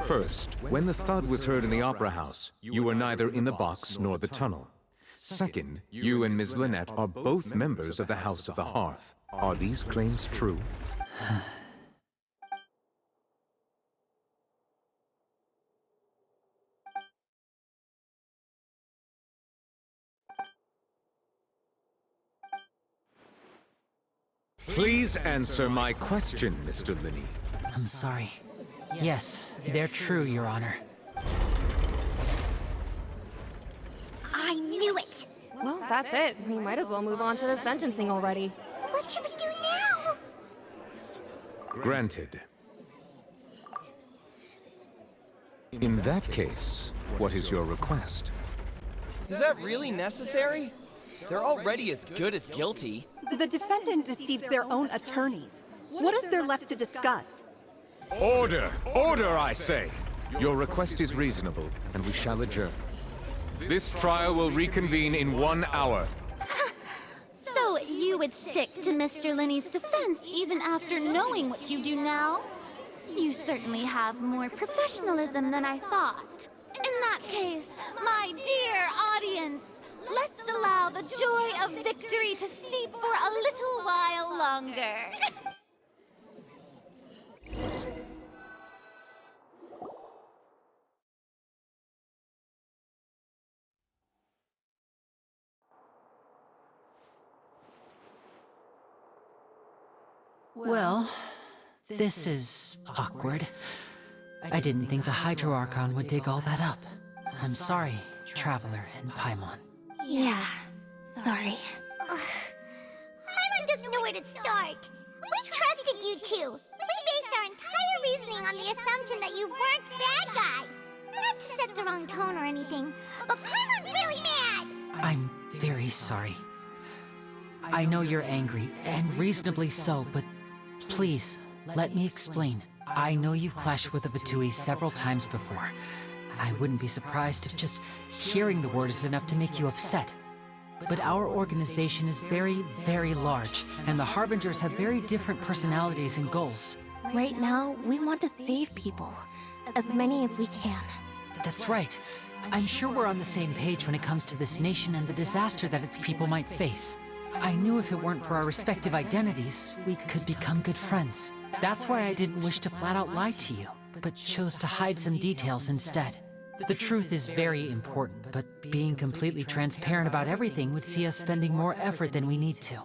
First, when the thud was heard in the Opera House, you were neither in the box nor the tunnel. Second, you and Ms. Lynette are both members of the House of the Hearth. Are these claims true? Please answer my question, Mr. Lyney. I'm sorry. Yes, they're true, Your Honor. I knew it! Well, that's it. We might as well move on to the sentencing already. What should we do now? Granted. In that case, what is your request? Is that really necessary? They're already as good as guilty. The defendant deceived their own attorneys. What is there left to discuss? Order! Order, I say! Your request is reasonable, and we shall adjourn. This trial will reconvene in 1 hour. So you would stick to Mr. Lyney's defense even after knowing what you do now? You certainly have more professionalism than I thought. In that case, my dear audience, let's allow the joy of victory to steep for a little while longer. Well, this is awkward. I didn't think the Hydro Archon would dig all that up. I'm sorry, Traveler and Paimon. Yeah, sorry. Paimon doesn't know where to start. We trusted you two. We based our entire reasoning on the assumption that you weren't bad guys. Not to set the wrong tone or anything, but Paimon's really mad! I'm very sorry. I know you're angry, and reasonably so, but please, let me explain. I know you've clashed with the Fatui several times before. I wouldn't be surprised if just hearing the word is enough to make you upset. But our organization is very, very large, and the Harbingers have very different personalities and goals. Right now, we want to save people. As many as we can. That's right. I'm sure we're on the same page when it comes to this nation and the disaster that its people might face. I knew if it weren't for our respective identities, we could become good friends. That's why I didn't wish to flat out lie to you, but chose to hide some details instead. The truth is very important, but being completely transparent about everything would see us spending more effort than we need to.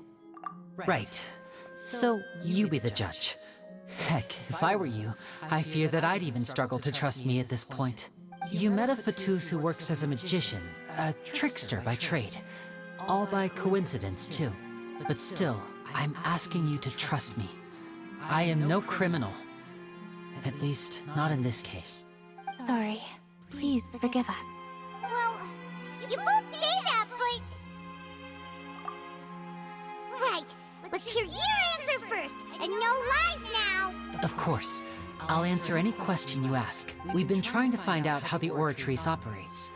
Right. So, you be the judge. Heck, if I were you, I fear that I'd even struggle to trust me at this point. You met a Fatuz who works as a magician, a trickster by trade. All by coincidence, too. But still, I'm asking you to trust me. I am no criminal. At least, not in this case. Sorry. Please forgive us. Well, you both say that, but... Right. Let's hear your answer first, and no lies now! Of course. I'll answer any question you ask. We've been trying to find out how the Oratrice operates.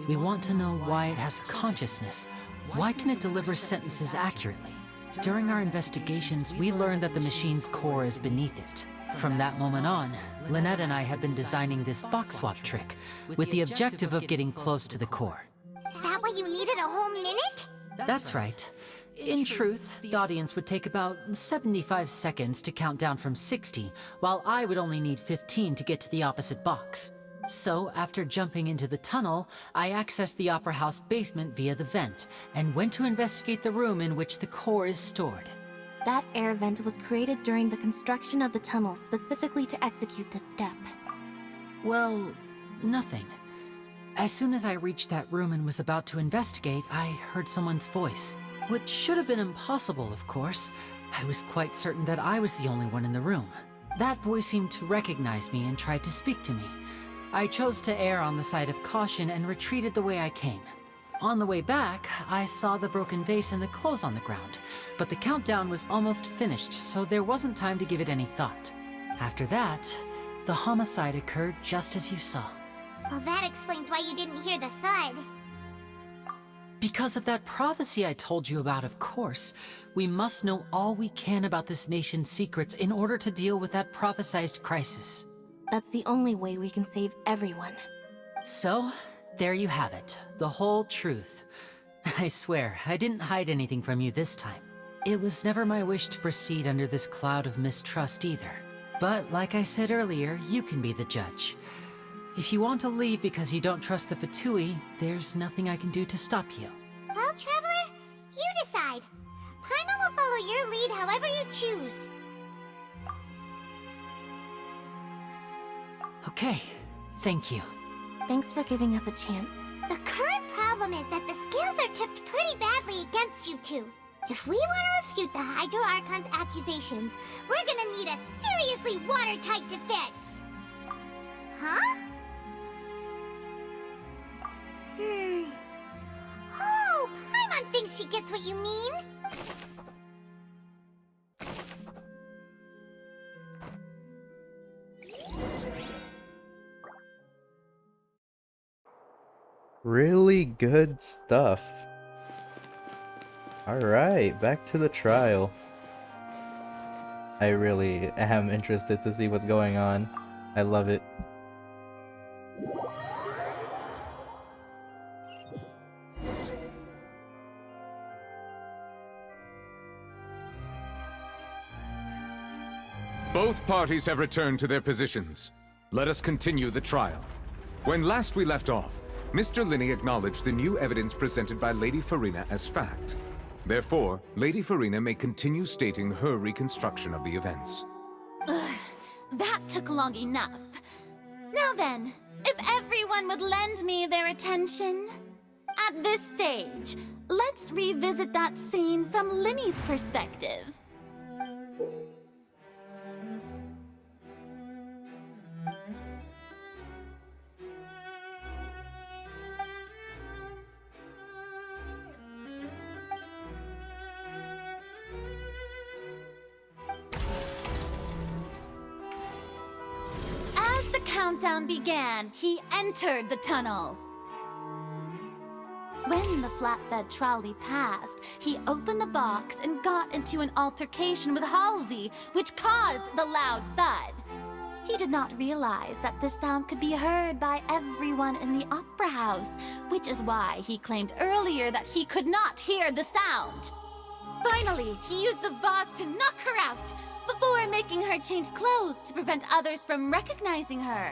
We want to know why it has consciousness. Why can it deliver sentences accurately? During our investigations, we learned that the machine's core is beneath it. From that moment on, Lynette and I have been designing this box swap trick, with the objective of getting close to the core. Is that why you needed a whole minute? That's right. In truth, the audience would take about 75 seconds to count down from 60, while I would only need 15 to get to the opposite box. So, after jumping into the tunnel, I accessed the Opera House basement via the vent, and went to investigate the room in which the core is stored. That air vent was created during the construction of the tunnel specifically to execute this step. Well, nothing. As soon as I reached that room and was about to investigate, I heard someone's voice. Which should have been impossible, of course. I was quite certain that I was the only one in the room. That voice seemed to recognize me and tried to speak to me. I chose to err on the side of caution and retreated the way I came. On the way back, I saw the broken vase and the clothes on the ground, but the countdown was almost finished, so there wasn't time to give it any thought. After that, the homicide occurred just as you saw. Well, that explains why you didn't hear the thud. Because of that prophecy I told you about, of course. We must know all we can about this nation's secrets in order to deal with that prophesized crisis. That's the only way we can save everyone. So, there you have it. The whole truth. I swear, I didn't hide anything from you this time. It was never my wish to proceed under this cloud of mistrust either. But like I said earlier, you can be the judge. If you want to leave because you don't trust the Fatui, there's nothing I can do to stop you. Well, Traveler, you decide. Paimon will follow your lead however you choose. Okay, thank you. Thanks for giving us a chance. The current problem is that the scales are tipped pretty badly against you two. If we want to refute the Hydro Archon's accusations, we're gonna need a seriously watertight defense. Huh? Oh, Paimon thinks she gets what you mean. Really good stuff. Alright, back to the trial. I really am interested to see what's going on. I love it. Both parties have returned to their positions. Let us continue the trial. When last we left off, Mr. Lyney acknowledged the new evidence presented by Lady Farina as fact. Therefore, Lady Farina may continue stating her reconstruction of the events. Ugh, that took long enough. Now then, if everyone would lend me their attention. At this stage, let's revisit that scene from Lyney's perspective. As the countdown began, he entered the tunnel. When the flatbed trolley passed, he opened the box and got into an altercation with Halsey, which caused the loud thud. He did not realize that this sound could be heard by everyone in the Opera House, which is why he claimed earlier that he could not hear the sound. Finally, he used the vase to knock her out, before making her change clothes to prevent others from recognizing her.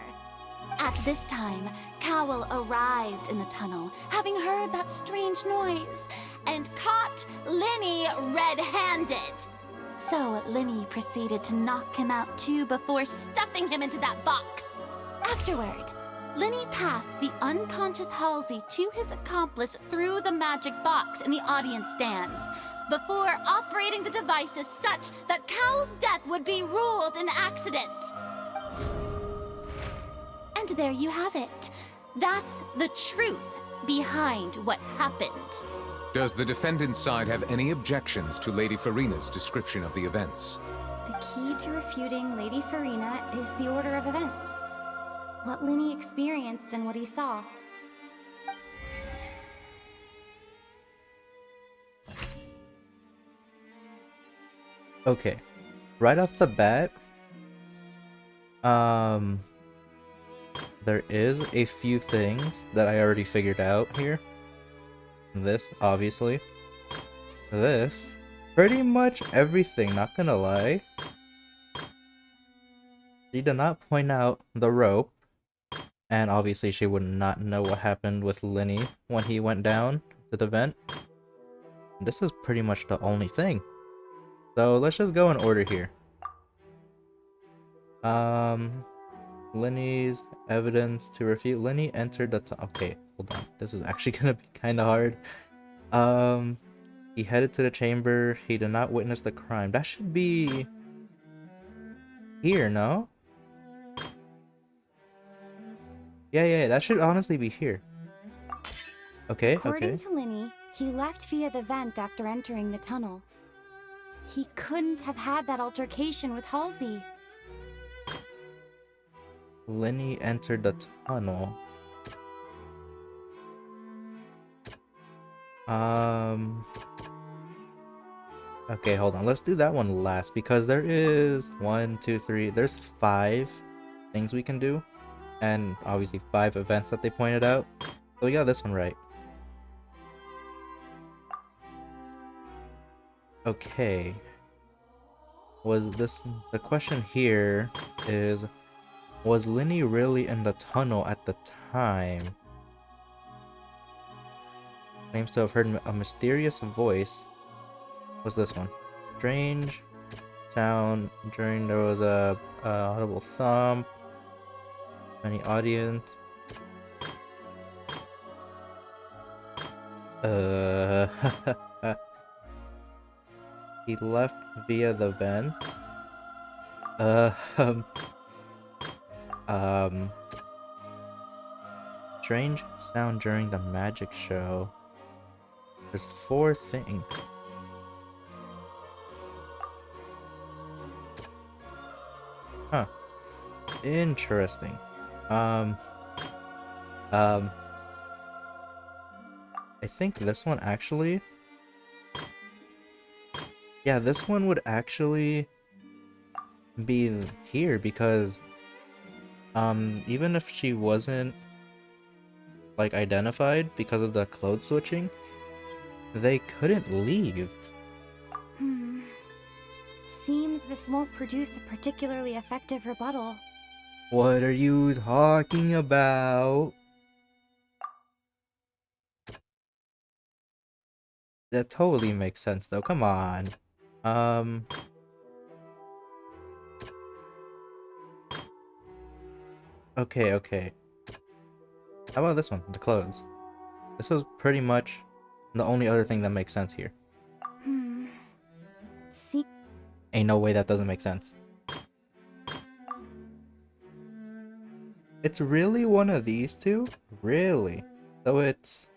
At this time, Cowell arrived in the tunnel, having heard that strange noise, and caught Lyney red-handed. So Lyney proceeded to knock him out too before stuffing him into that box. Afterward, Lyney passed the unconscious Halsey to his accomplice through the magic box in the audience stands, before operating the devices such that Cowell's death would be ruled an accident. And there you have it. That's the truth behind what happened. Does the defendant's side have any objections to Lady Farina's description of the events? The key to refuting Lady Farina is the order of events. What Lyney experienced and what he saw. Okay, right off the bat, there is a few things that I already figured out here. This, obviously. This, pretty much everything, not gonna lie. She did not point out the rope, and obviously she would not know what happened with Lyney when he went down to the vent. This is pretty much the only thing. So let's just go in order here. Lyney's evidence to refute. Lyney entered the okay, hold on. This is actually gonna be kind of hard. He headed to the chamber. He did not witness the crime. That should be here, no? Yeah, that should honestly be here. Okay, According to Lyney, he left via the vent after entering the tunnel. He couldn't have had that altercation with Halsey. Lyney entered the tunnel. Okay, hold on. Let's do that one last because there is 1, 2, 3. There's 5 things we can do, and obviously 5 events that they pointed out. So we got this one right. Okay. The question here is, was Lyney really in the tunnel at the time? Claims to have heard a mysterious voice. What's this one? Strange sound during there was a audible thump. Any audience? He left via the vent. Strange sound during the magic show. There's 4 things. Huh. Interesting. I think this one actually... Yeah, this one would actually be here because even if she wasn't like identified because of the clothes switching, they couldn't leave. Seems this won't produce a particularly effective rebuttal. What are you talking about? That totally makes sense though, come on. Okay. How about this one? The clothes. This is pretty much the only other thing that makes sense here. See? Ain't no way that doesn't make sense. It's really one of these two? Really? So it's...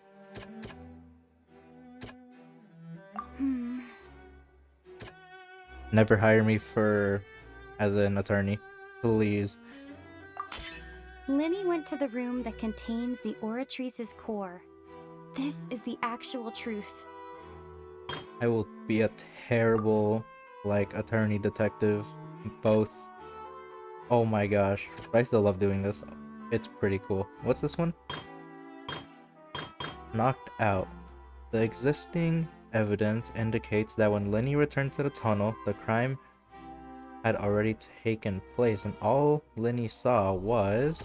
Never hire me as an attorney, please. Lyney went to the room that contains the Oratrice's core. This is the actual truth. I will be a terrible, attorney detective, both. Oh my gosh, but I still love doing this. It's pretty cool. What's this one? Knocked out. The existing evidence indicates that when Lyney returned to the tunnel, the crime had already taken place, and all Lyney saw was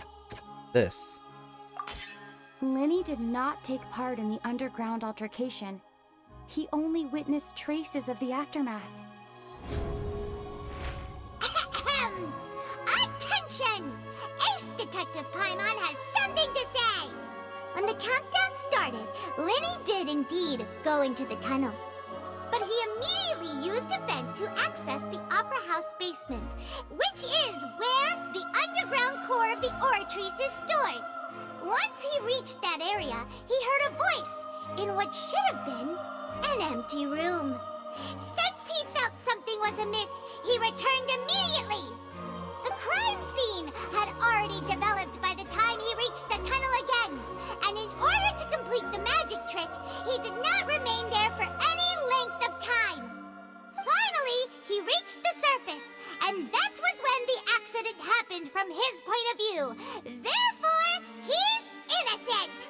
this. Lyney did not take part in the underground altercation. He only witnessed traces of the aftermath. Attention! Ace Detective Paimon has something to say! When the countdown started, Lyney did indeed go into the tunnel. But he immediately used a vent to access the Opera House basement, which is where the underground core of the Oratrice is stored. Once he reached that area, he heard a voice in what should have been an empty room. Since he felt something was amiss, he returned immediately. The crime scene had already developed by the time he reached the tunnel again, and in order to complete the magic trick, he did not remain there for any length of time. Finally, he reached the surface, and that was when the accident happened from his point of view. Therefore, he's innocent!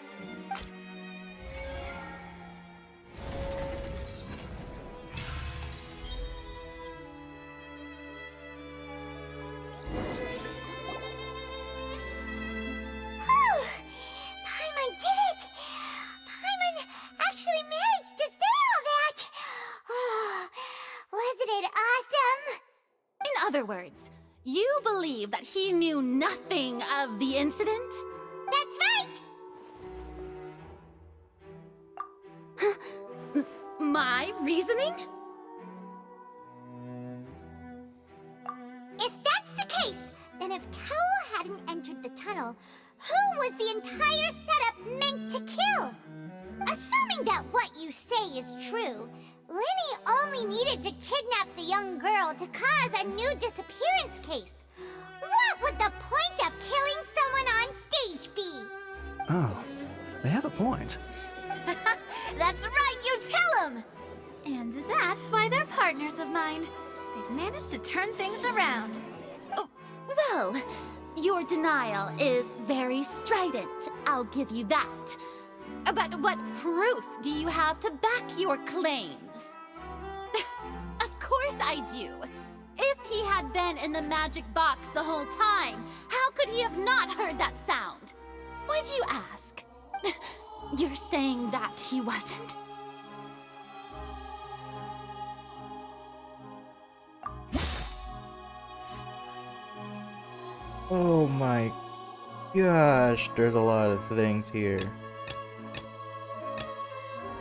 Paimon did it! Paimon actually managed to say all that! Oh, wasn't it awesome? In other words, you believe that he knew nothing of the incident? That's right! My reasoning? If that's the case, then if Cowell hadn't entered the tunnel, who was the entire setup meant to kill? Assuming that what you say is true, Lyney only needed to kidnap the young girl to cause a new disappearance case. What would the point of killing someone on stage be? Oh, they have a point. That's right, you tell him! And that's why they're partners of mine. They've managed to turn things around. Oh, well, your denial is very strident, I'll give you that. But what proof do you have to back your claims? Of course I do. If he had been in the magic box the whole time, how could he have not heard that sound? Why do you ask? You're saying that he wasn't? Oh my gosh, there's a lot of things here.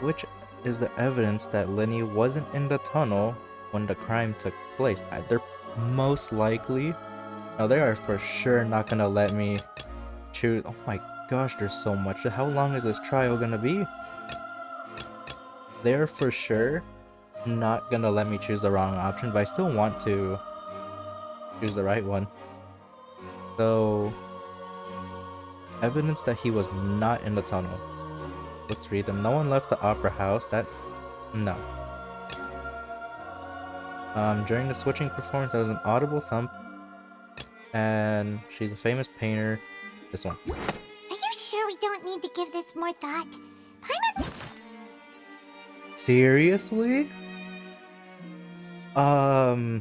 Which is the evidence that Lyney wasn't in the tunnel when the crime took place? They're most likely... No, they are for sure not gonna let me choose... Oh my gosh, there's so much. How long is this trial gonna be? They're for sure not gonna let me choose the wrong option, but I still want to choose the right one. So, evidence that he was not in the tunnel. Let's read them. No one left the opera house. No. During the switching performance, there was an audible thump, and she's a famous painter. This one. Are you sure we don't need to give this more thought? Paimon... Seriously? Oh.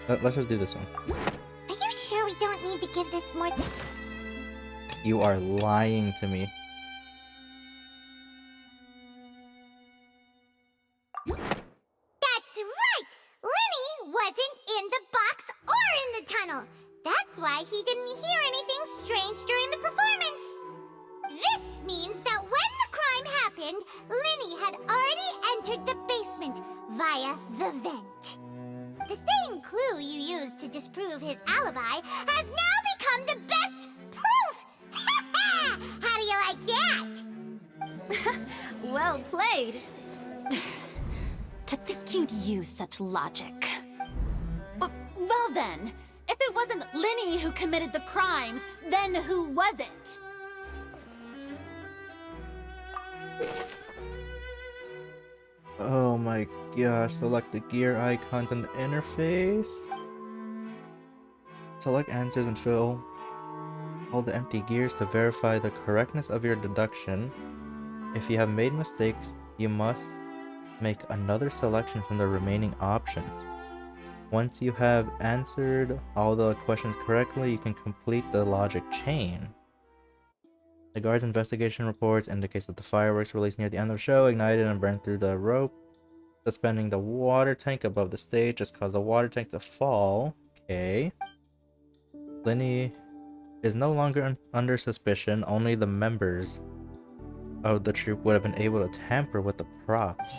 Let's just do this one. Are you sure we don't need to give this more... You are lying to me. That's right! Lyney wasn't in the box or in the tunnel. That's why he didn't hear anything strange during the performance. This means that when the crime happened, Lyney had already entered the basement via the vent. The same clue you used to disprove his alibi has now become the best proof! How do you like that? Well played. To think you'd use such logic. Well then, if it wasn't Lyney who committed the crimes, then who was it? Oh my gosh, select the gear icons in the interface. Select answers and fill. Hold the empty gears to verify the correctness of your deduction. If you have made mistakes, you must make another selection from the remaining options. Once you have answered all the questions correctly, you can complete the logic chain. The guard's investigation reports indicates that the fireworks released near the end of the show ignited and burned through the rope. Suspending the water tank above the stage just caused the water tank to fall. Okay. Lyney is no longer under suspicion. Only the members of the troupe would have been able to tamper with the props.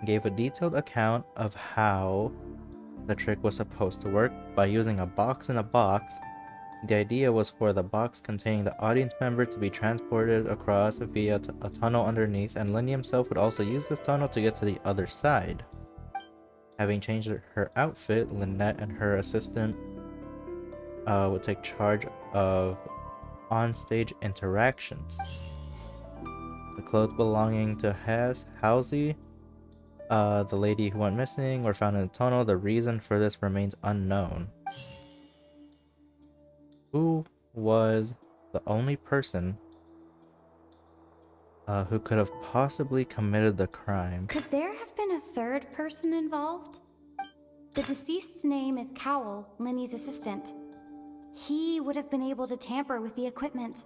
Gave a detailed account of how the trick was supposed to work by using a box in a box. The idea was for the box containing the audience member to be transported across via a tunnel underneath, and Lyney himself would also use this tunnel to get to the other side. Having changed her outfit, Lynette and her assistant would take charge of on-stage interactions. The clothes belonging to Halsey, the lady who went missing, were found in the tunnel. The reason for this remains unknown. Who was the only person who could have possibly committed the crime? Could there have been a third person involved? The deceased's name is Cowell, Lyney's assistant. He would have been able to tamper with the equipment.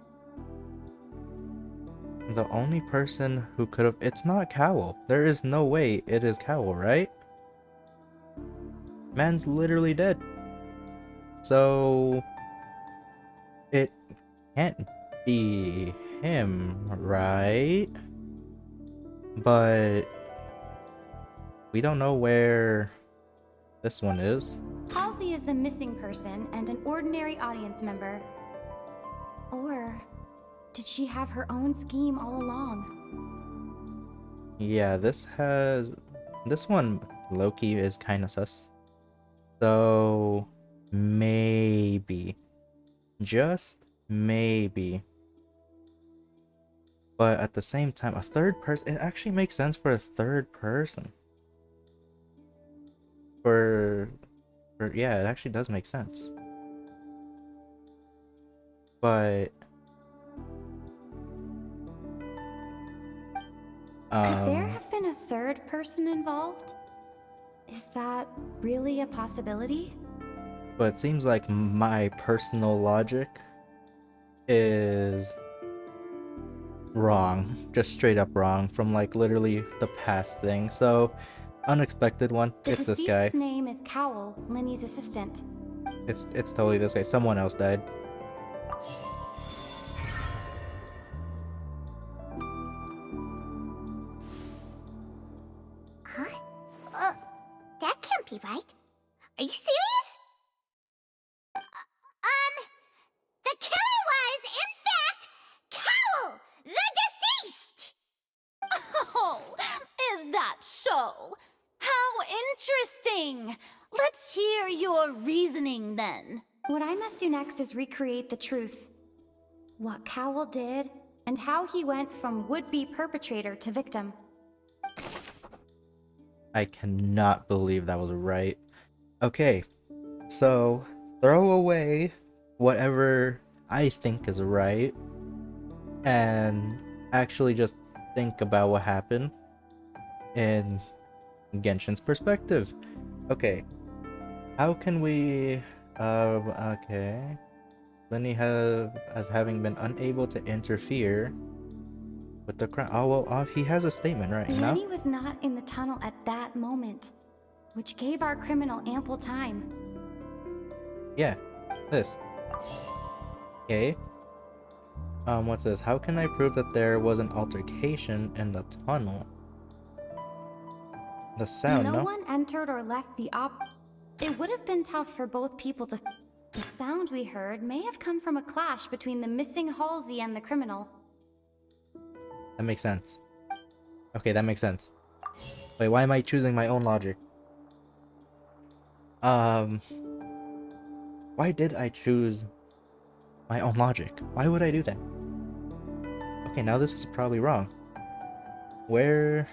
The only person who could have... It's not Cowell. There is no way it is Cowell, right? Man's literally dead. So... it can't be him, right? But... we don't know where this one is. Halsey is the missing person and an ordinary audience member. Or did she have her own scheme all along? Yeah, this one, Loki, is kind of sus. So, maybe. Just maybe. But at the same time, a third person, it actually makes sense for a third person. Yeah, it actually does make sense. But could there have been a third person involved? Is that really a possibility? But it seems like my personal logic is wrong. Just straight up wrong from like literally the past thing. So, unexpected one. It's this guy. The deceased's name is Cowell, Lyney's assistant. It's totally this guy. Someone else died. Huh? That can't be right. Are you serious? The killer was, in fact, Cowell, the deceased! Oh, is that so? How interesting! Let's hear your reasoning then. What I must do next is recreate the truth. What Cowell did, and how he went from would-be perpetrator to victim. I cannot believe that was right. Okay, so throw away whatever I think is right and actually just think about what happened in Genshin's perspective. Okay, how can we okay, Lyney as having been unable to interfere with the crime. Oh well, he has a statement right now. Lyney was not in the tunnel at that moment, which gave our criminal ample time. Yeah, this. Okay. What's this? How can I prove that there was an altercation in the tunnel? The sound, no one entered or left the It would have been tough for both people to... The sound we heard may have come from a clash between the missing Halsey and the criminal. That makes sense. Okay, that makes sense. Wait, why am I choosing my own logic? Why did I choose my own logic? Why would I do that? Okay, now this is probably wrong. Where...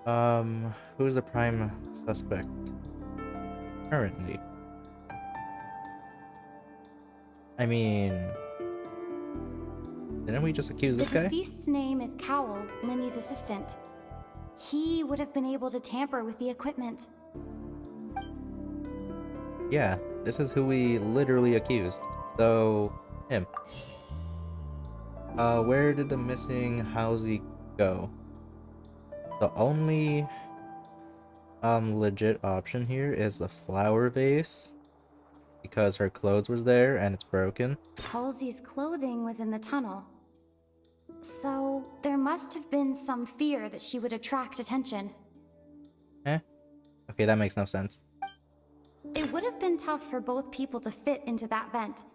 who is the prime suspect currently? I mean, didn't we just accuse this guy? The deceased's name is Cowell, Lyney's assistant. He would have been able to tamper with the equipment. Yeah, this is who we literally accused. So, him. Where did the missing Halsey go? The only legit option here is the flower vase, because her clothes was there and it's broken. Halsey's clothing was in the tunnel. So, there must have been some fear that she would attract attention. Okay, that makes no sense. It would have been tough for both people to fit into that vent.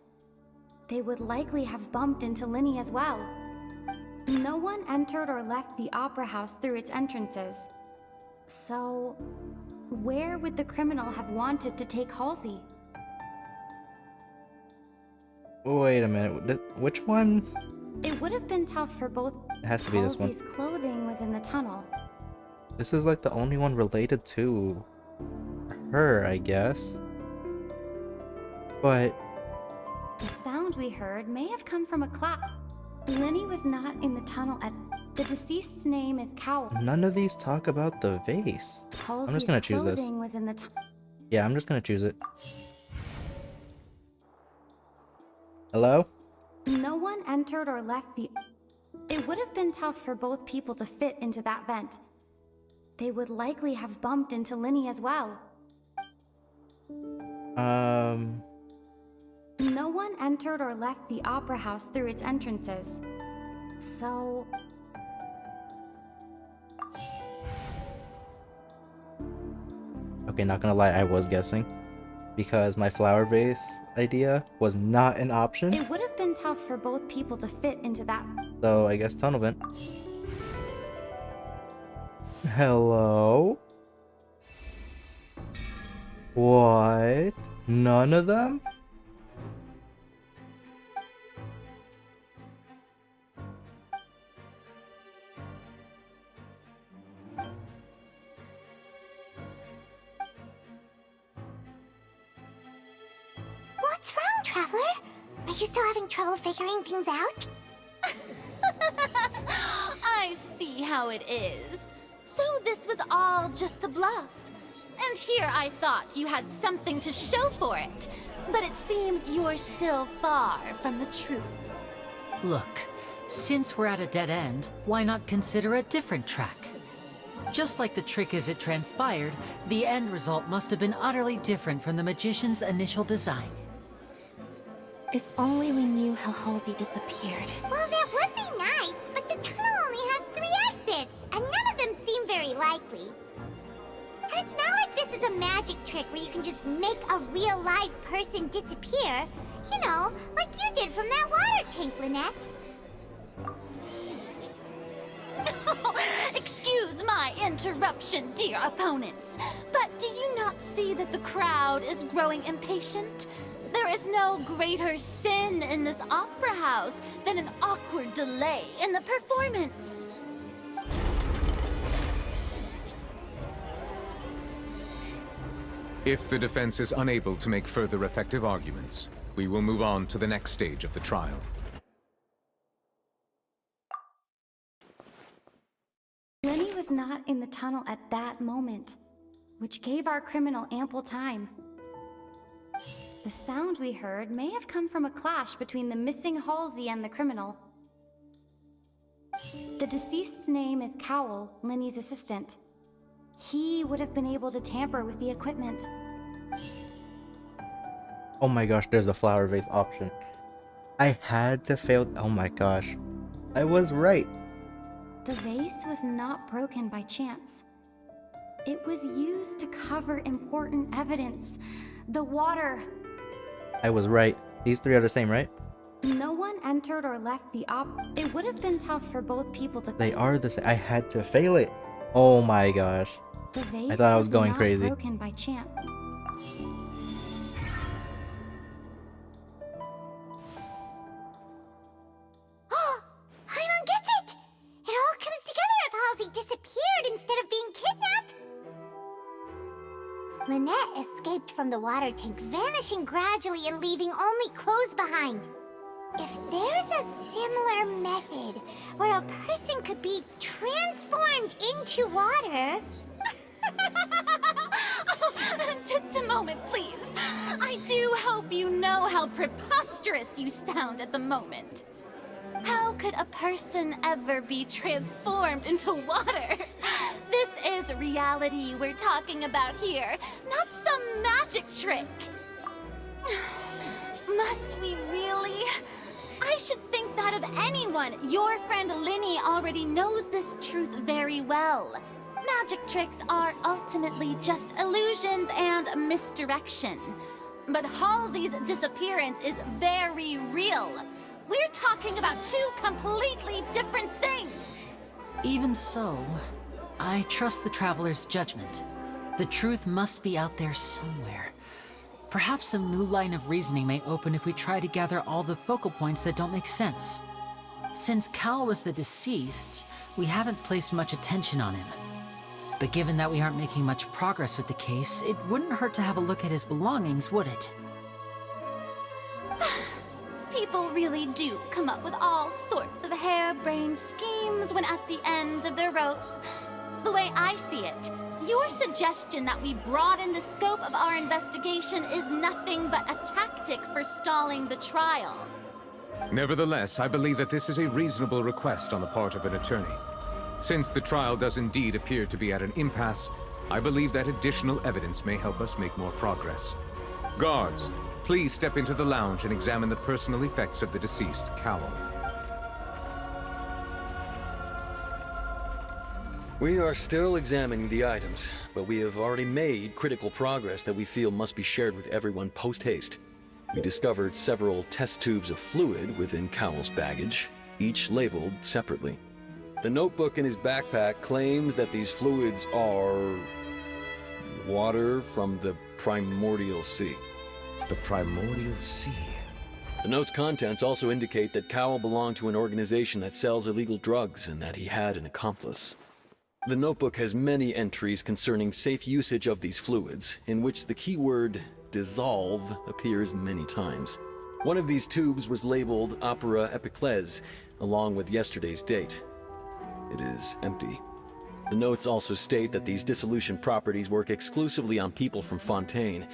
They would likely have bumped into Lyney as well. No one entered or left the opera house through its entrances. So, where would the criminal have wanted to take Halsey? Wait a minute, which one? It would have been tough for both. It has to be this one. Halsey's clothing was in the tunnel. This is like the only one related to her, I guess. But the sound we heard may have come from a clap. Lyney was not in the tunnel at. The deceased's name is Cowell. None of these talk about the vase. Halsey's I'm just gonna choose this. clothing was in the Yeah, I'm just gonna choose it. Hello? No one entered or left the. It would have been tough for both people to fit into that vent. They would likely have bumped into Lyney as well. No one entered or left the opera house through its entrances. So. Okay, not gonna lie, I was guessing. Because my flower vase idea was not an option. It would have been tough for both people to fit into that. So I guess tunnel vent. Hello? What? None of them? What's wrong, Traveler? Are you still having trouble figuring things out? I see how it is. So this was all just a bluff. And here I thought you had something to show for it. But it seems you're still far from the truth. Look, since we're at a dead end, why not consider a different track? Just like the trick as it transpired, the end result must have been utterly different from the magician's initial design. If only we knew how Halsey disappeared. Well, that would be nice, but the tunnel only has 3 exits, and none of them seem very likely. And it's not like this is a magic trick where you can just make a real live person disappear. You know, like you did from that water tank, Lynette. Excuse my interruption, dear opponents, but do you not see that the crowd is growing impatient? There is no greater sin in this opera house than an awkward delay in the performance. If the defense is unable to make further effective arguments, we will move on to the next stage of the trial. Lyney was not in the tunnel at that moment, which gave our criminal ample time. The sound we heard may have come from a clash between the missing Halsey and the criminal. The deceased's name is Cowell, Lyney's assistant. He would have been able to tamper with the equipment. Oh my gosh, there's a flower vase option. I had to fail. Oh my gosh. I was right. The vase was not broken by chance. It was used to cover important evidence. The water. I was right. These 3 are the same, right? No one entered or left the It would have been tough for both people to. They are the same. I had to fail it. Oh my gosh. The vase I thought I was going not crazy. Broken by chance. Paimon gets it! It all comes together if Halsey disappeared instead of being kidnapped. Lynette escaped from the water tank, vanishing gradually and leaving only clothes behind. If there's a similar method where a person could be transformed into water... Oh, just a moment, please. I do hope you know how preposterous you sound at the moment. How could a person ever be transformed into water? This is reality we're talking about here, not some magic trick. Must we really? I should think that of anyone. Your friend Lyney already knows this truth very well. Magic tricks are ultimately just illusions and misdirection. But Halsey's disappearance is very real. We're talking about two completely different things. Even so, I trust the Traveler's judgment. The truth must be out there somewhere. Perhaps some new line of reasoning may open if we try to gather all the focal points that don't make sense. Since Cal was the deceased, we haven't placed much attention on him. But given that we aren't making much progress with the case, it wouldn't hurt to have a look at his belongings, would it? People really do come up with all sorts of harebrained schemes when at the end of their rope. The way I see it, your suggestion that we broaden the scope of our investigation is nothing but a tactic for stalling the trial. Nevertheless, I believe that this is a reasonable request on the part of an attorney. Since the trial does indeed appear to be at an impasse, I believe that additional evidence may help us make more progress. Guards, please step into the lounge and examine the personal effects of the deceased Cowl. We are still examining the items, but we have already made critical progress that we feel must be shared with everyone post-haste. We discovered several test tubes of fluid within Cowell's baggage, each labeled separately. The notebook in his backpack claims that these fluids are... water from the primordial sea. The primordial sea? The note's contents also indicate that Cowell belonged to an organization that sells illegal drugs and that he had an accomplice. The notebook has many entries concerning safe usage of these fluids, in which the keyword dissolve appears many times. One of these tubes was labeled Opera Epiclese, along with yesterday's date. It is empty. The notes also state that these dissolution properties work exclusively on people from Fontaine.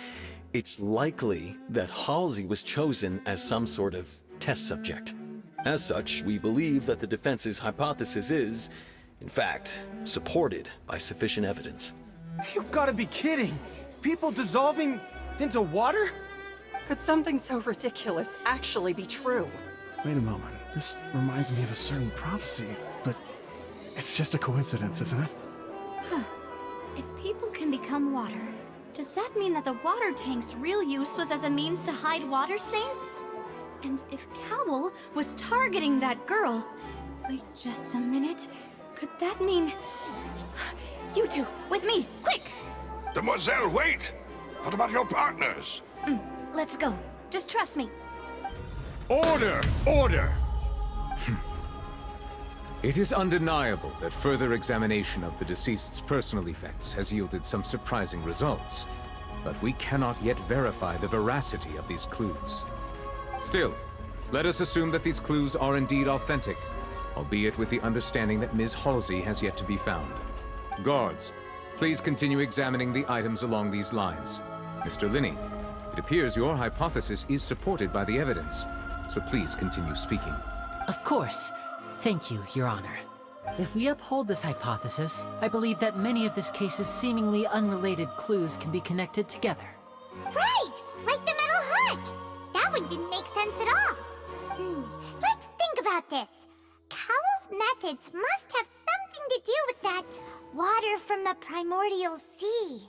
It's likely that Halsey was chosen as some sort of test subject. As such, we believe that the defense's hypothesis is, in fact, supported by sufficient evidence. You've got to be kidding! People dissolving into water? Could something so ridiculous actually be true? Wait a moment. This reminds me of a certain prophecy, but it's just a coincidence, isn't it? Huh. If people can become water, does that mean that the water tank's real use was as a means to hide water stains? And if Cowell was targeting that girl... Wait just a minute. Could that mean... You two, with me, quick! Demoiselle, wait! What about your partners? Let's go. Just trust me. Order! Order! It is undeniable that further examination of the deceased's personal effects has yielded some surprising results, but we cannot yet verify the veracity of these clues. Still, let us assume that these clues are indeed authentic, albeit with the understanding that Ms. Halsey has yet to be found. Guards, please continue examining the items along these lines. Mr. Lyney, it appears your hypothesis is supported by the evidence, so please continue speaking. Of course. Thank you, Your Honor. If we uphold this hypothesis, I believe that many of this case's seemingly unrelated clues can be connected together. Right! Like the metal hook! That one didn't make sense at all. Let's think about this. Cowell's methods must have something to do with that water from the primordial sea.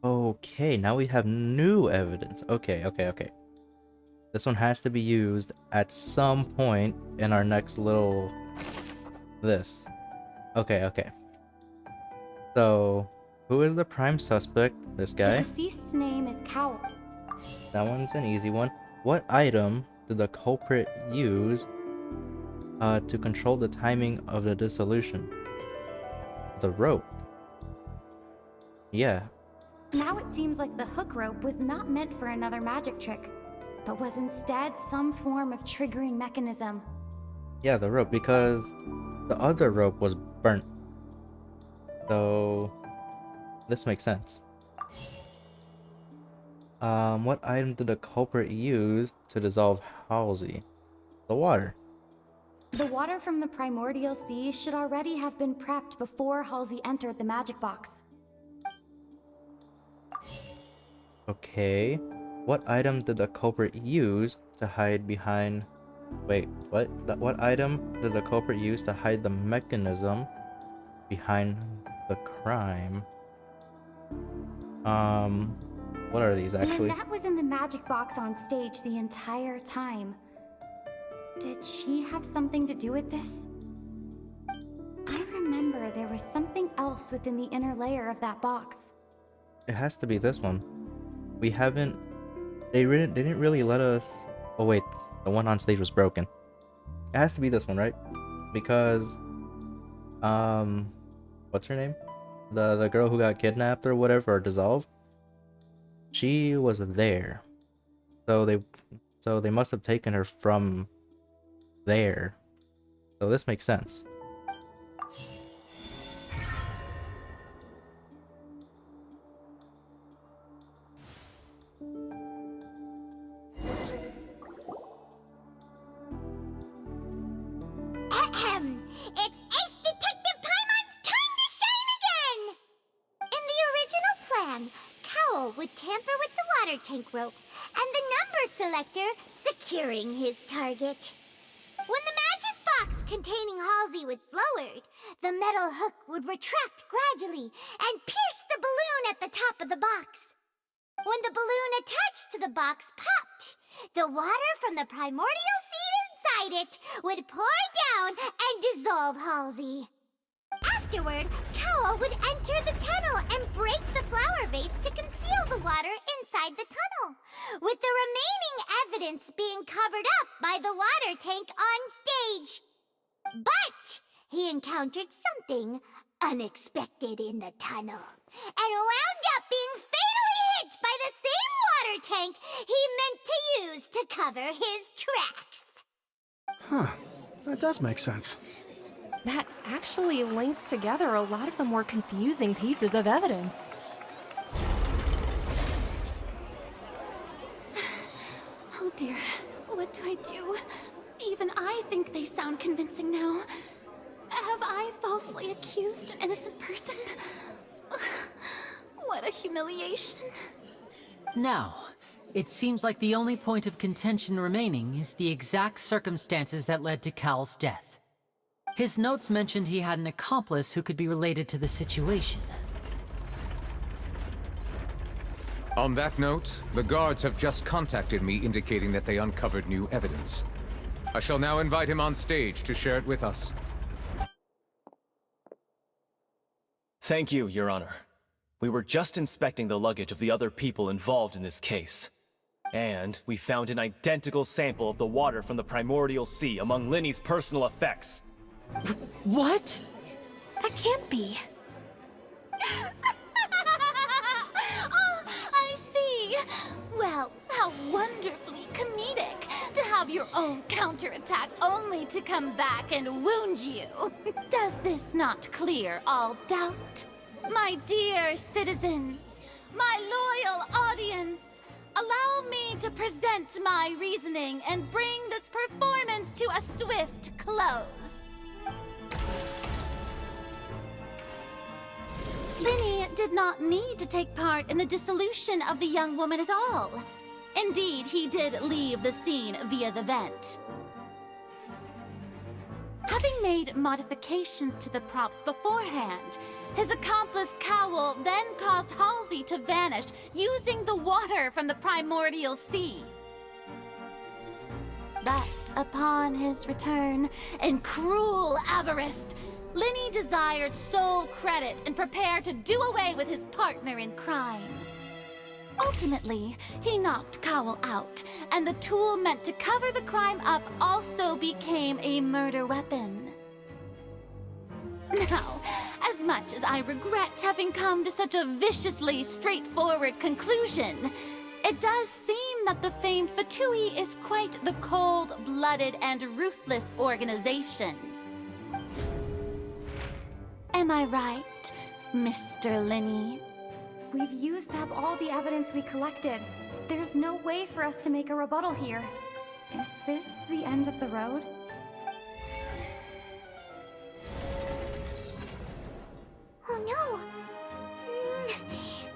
Okay, now we have new evidence. Okay. This one has to be used at some point in our next little... this. Okay. So, who is the prime suspect? This guy? The deceased's name is Cowell. That one's an easy one. What item did the culprit use to control the timing of the dissolution? The rope. Yeah. Now it seems like the hook rope was not meant for another magic trick, but was instead some form of triggering mechanism. Yeah, the rope, because the other rope was burnt. So this makes sense. What item did the culprit use to dissolve Halsey? The water. The water from the primordial sea should already have been prepped before Halsey entered the magic box. Okay. What item did the culprit use to hide behind... Wait, what? What item did the culprit use to hide the mechanism behind the crime? What are these actually? Lynette was in the magic box on stage the entire time. Did she have something to do with this? I remember there was something else within the inner layer of that box. It has to be this one. We haven't... They didn't really let us... Oh wait, the one on stage was broken. It has to be this one, right? Because... What's her name? The girl who got kidnapped or whatever, or dissolved? She was there. So they must have taken her from there. So this makes sense. It's Ace Detective Paimon's time to shine again! In the original plan, Cowl would tamper with the water tank rope and the number selector securing his target. When the magic box containing Halsey was lowered, the metal hook would retract gradually and pierce the balloon at the top of the box. When the balloon attached to the box popped, the water from the primordial seed inside it would pour down and dissolve Halsey. Afterward, Cowl would enter the tunnel and break the flower vase to conceal the water inside the tunnel, with the remaining evidence being covered up by the water tank on stage. But he encountered something unexpected in the tunnel, and wound up being fatally hit by the same water tank he meant to use to cover his tracks. Huh. That does make sense. That actually links together a lot of the more confusing pieces of evidence. Oh dear, what do I do? Even I think they sound convincing now. Have I falsely accused an innocent person? What a humiliation. Now, it seems like the only point of contention remaining is the exact circumstances that led to Cowl's death. His notes mentioned he had an accomplice who could be related to the situation. On that note, the guards have just contacted me indicating that they uncovered new evidence. I shall now invite him on stage to share it with us. Thank you, Your Honor. We were just inspecting the luggage of the other people involved in this case. And we found an identical sample of the water from the primordial sea among Lyney's personal effects. What? That can't be. Oh, I see. Well, how wonderfully comedic to have your own counterattack only to come back and wound you. Does this not clear all doubt? My dear citizens, my loyal audience, allow me to present my reasoning and bring this performance to a swift close. Lyney did not need to take part in the dissolution of the young woman at all. Indeed, he did leave the scene via the vent. Having made modifications to the props beforehand, his accomplice Cowl then caused Halsey to vanish using the water from the primordial sea. But upon his return, in cruel avarice, Lyney desired sole credit and prepared to do away with his partner in crime. Ultimately, he knocked Cowl out, and the tool meant to cover the crime up also became a murder weapon. Now, as much as I regret having come to such a viciously straightforward conclusion, it does seem that the famed Fatui is quite the cold-blooded and ruthless organization. Am I right, Mr. Lyney? We've used up all the evidence we collected. There's no way for us to make a rebuttal here. Is this the end of the road? Oh no!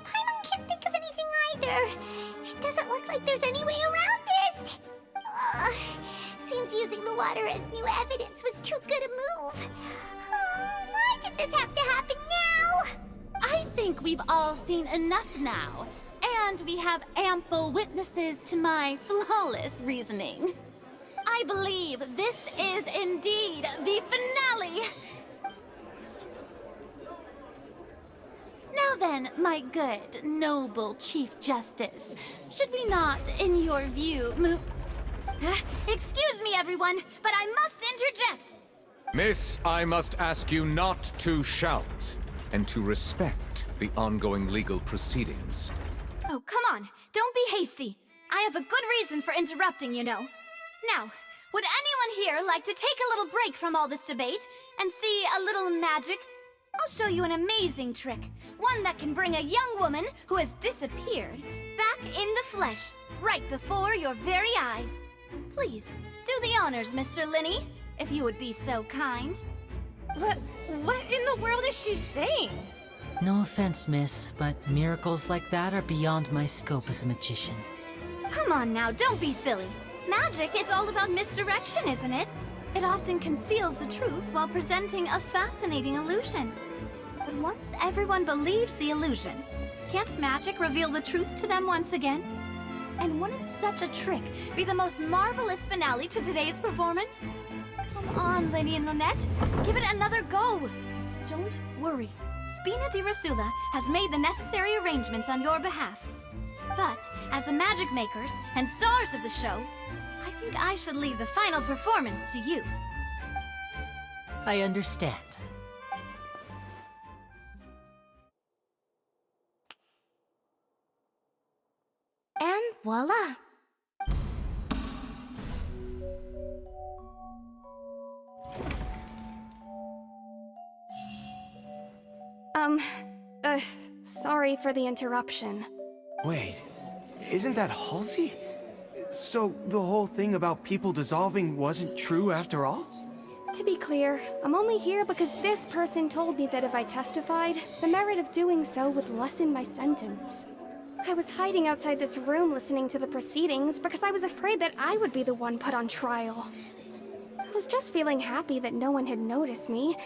Paimon can't think of anything either. It doesn't look like there's any way around this. Seems using the water as new evidence was too good a move. Why did this have to happen now? I think we've all seen enough now, and we have ample witnesses to my flawless reasoning. I believe this is indeed the finale! Now then, my good, noble Chief Justice, should we not, in your view, move... Excuse me, everyone, but I must interject! Miss, I must ask you not to shout, and to respect the ongoing legal proceedings. Oh, come on. Don't be hasty. I have a good reason for interrupting, you know. Now, would anyone here like to take a little break from all this debate and see a little magic? I'll show you an amazing trick. One that can bring a young woman who has disappeared back in the flesh, right before your very eyes. Please, do the honors, Mr. Lyney, if you would be so kind. What in the world is she saying? No offense, miss, but miracles like that are beyond my scope as a magician. Come on now, don't be silly. Magic is all about misdirection, isn't it? It often conceals the truth while presenting a fascinating illusion. But once everyone believes the illusion, can't magic reveal the truth to them once again? And wouldn't such a trick be the most marvelous finale to today's performance? Come on, Lyney and Lynette, give it another go. Don't worry. Spina di Rosula has made the necessary arrangements on your behalf. But, as the magic makers and stars of the show, I think I should leave the final performance to you. I understand. And voila! Sorry for the interruption. Wait, isn't that Halsey? So the whole thing about people dissolving wasn't true after all? To be clear, I'm only here because this person told me that if I testified, the merit of doing so would lessen my sentence. I was hiding outside this room listening to the proceedings because I was afraid that I would be the one put on trial. I was just feeling happy that no one had noticed me,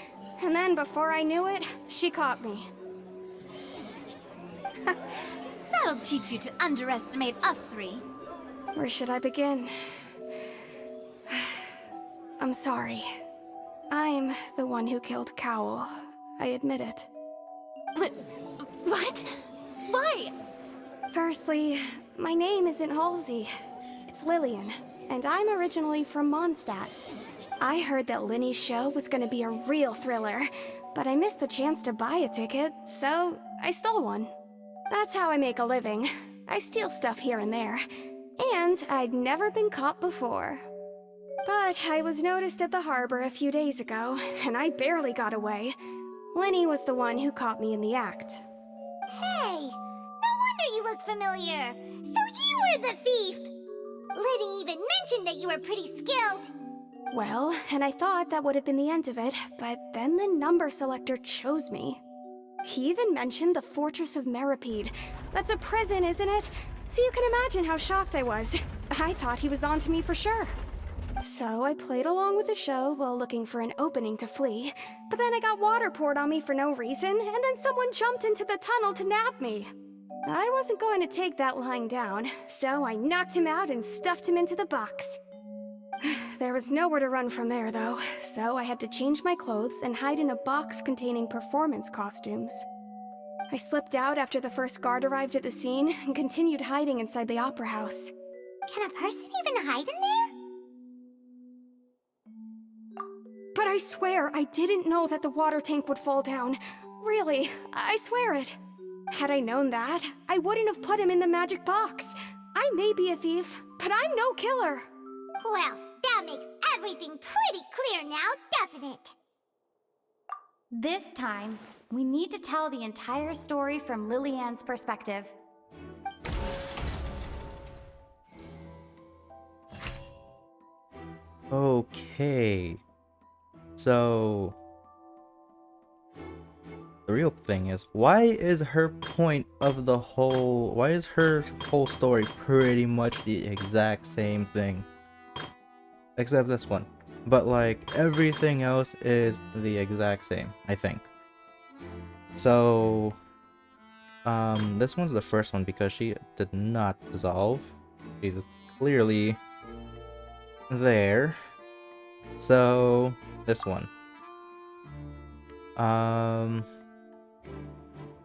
and then before I knew it, she caught me. That'll teach you to underestimate us three. Where should I begin? I'm sorry. I'm the one who killed Cowl. I admit it. What? Why? Firstly, my name isn't Halsey. It's Lillian, and I'm originally from Mondstadt. I heard that Lyney's show was gonna be a real thriller, but I missed the chance to buy a ticket, so I stole one. That's how I make a living. I steal stuff here and there. And I'd never been caught before. But I was noticed at the harbor a few days ago, and I barely got away. Lyney was the one who caught me in the act. Hey, no wonder you look familiar. So you were the thief. Lyney even mentioned that you were pretty skilled. Well, and I thought that would have been the end of it, but then the number selector chose me. He even mentioned the Fortress of Meripede. That's a prison, isn't it? So you can imagine how shocked I was. I thought he was onto me for sure. So I played along with the show while looking for an opening to flee, but then I got water poured on me for no reason, and then someone jumped into the tunnel to nab me. I wasn't going to take that lying down, so I knocked him out and stuffed him into the box. There was nowhere to run from there, though, so I had to change my clothes and hide in a box containing performance costumes. I slipped out after the first guard arrived at the scene and continued hiding inside the opera house. Can a person even hide in there? But But I swear I didn't know that the water tank would fall down. Really, I swear it. Had I known that, I wouldn't have put him in the magic box. I may be a thief, but I'm no killer. Well, that makes everything pretty clear now, doesn't it? This time, we need to tell the entire story from Lillian's perspective. Okay. So the real thing is, why is her whole story pretty much the exact same thing? Except this one. But like everything else is the exact same, I think. So this one's the first one because she did not dissolve. She's clearly there. So this one.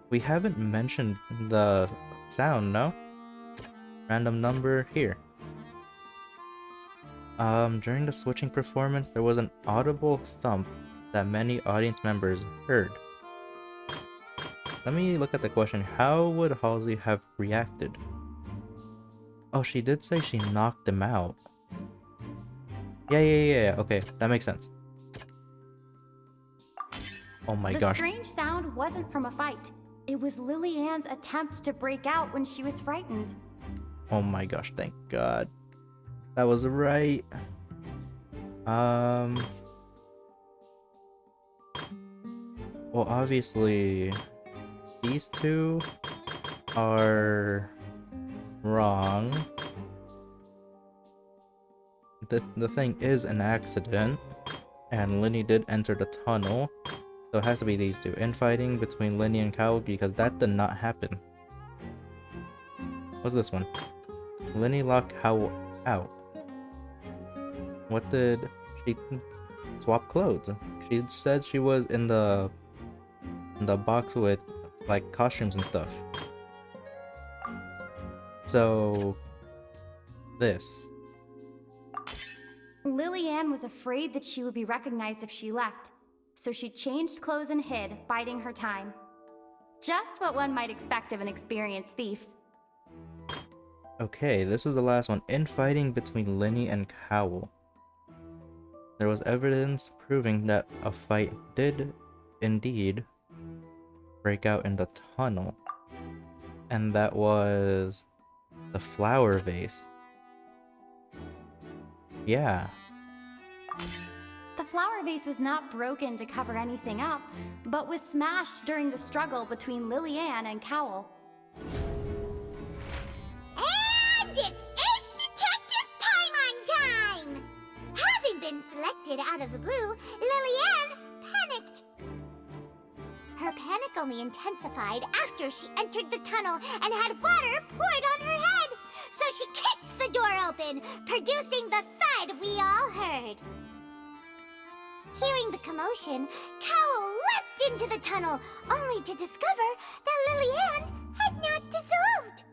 We haven't mentioned the sound, no? Random number here. During the switching performance, there was an audible thump that many audience members heard. Let me look at the question. How would Halsey have reacted? Oh, she did say she knocked him out. Yeah. Okay, that makes sense. Oh my gosh. The strange sound wasn't from a fight. It was Lillian's attempt to break out when she was frightened. Oh my gosh, thank God. That was right. Well, obviously, these two are wrong. The thing is an accident, and Lyney did enter the tunnel, so it has to be these two. Infighting between Lyney and Cowell, because that did not happen. What's this one? Lyney locked Cowell out. What did she swap clothes? She said she was in the box with like costumes and stuff. So this. Lillian was afraid that she would be recognized if she left, so she changed clothes and hid, biding her time. Just what one might expect of an experienced thief. Okay, this is the last one. Infighting between Lyney and Cowell. There was evidence proving that a fight did indeed break out in the tunnel. And that was the flower vase. Yeah. The flower vase was not broken to cover anything up, but was smashed during the struggle between Lillian and Cowell. And it's Ace Detective Paimon time! Having been selected out of the blue, Lillian panicked. Her panic only intensified after she entered the tunnel and had water poured on her head. So she kicked the door open, producing the thud we all heard. Hearing the commotion, Cowell leapt into the tunnel, only to discover that Lillian had not dissolved.